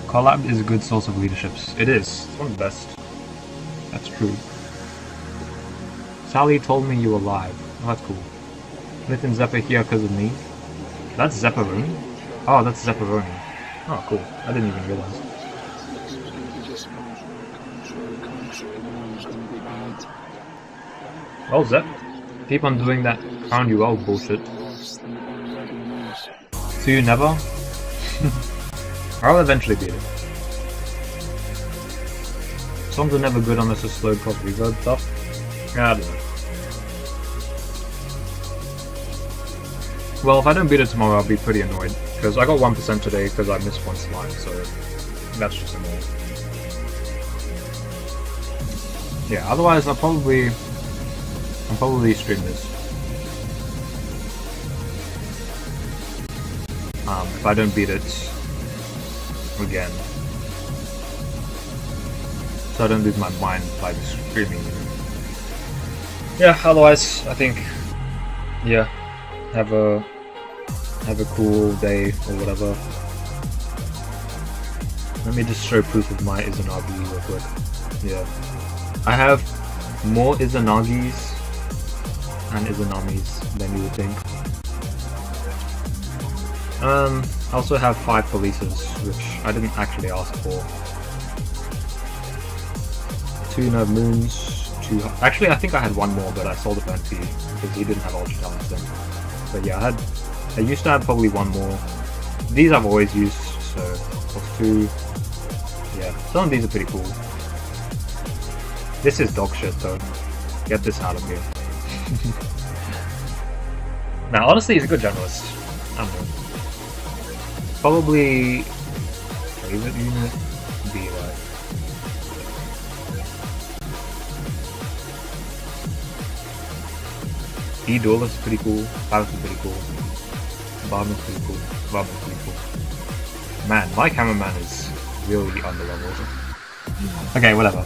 Collab is a good source of leaderships. It is. It's one of the best. That's true. Sally told me you were live. Oh, that's cool. Myth and Zeppa here because of me. That's Zepparoni? Oh, that's Zepparoni. Oh, cool. I didn't even realize. Well, Zep, keep on doing that crown you owe bullshit. So you never? I'll eventually beat it. Songs are never good unless it's slow prop reverb stuff. Yeah, I don't know. Well, if I don't beat it tomorrow, I'll be pretty annoyed. Because I got 1% today because I missed one slime, so that's just annoying. Yeah, otherwise I'll probably stream this. If I don't beat it again. So I don't lose my mind by screaming. Yeah, otherwise I think, yeah, have a cool day or whatever. Let me just show proof of my Izanagi real quick. Yeah, I have more Izanagis and Izanamis than you would think. I also have 5 polices, which I didn't actually ask for. 2 Nerve Moons, 2... Actually, I think I had 1 more, but I sold it back to you, because he didn't have Ultra Talents then. But yeah, I used to have probably 1 more. These I've always used, so... plus 2... Yeah, some of these are pretty cool. This is dog shit, though. Get this out of here. Now, honestly, he's a good generalist. I don't know. Probably favorite unit would be like E-Duelist is pretty cool, Pirates is pretty cool, Barman's pretty cool, Barman's pretty cool. Man, my cameraman is really underleveled. Okay, whatever.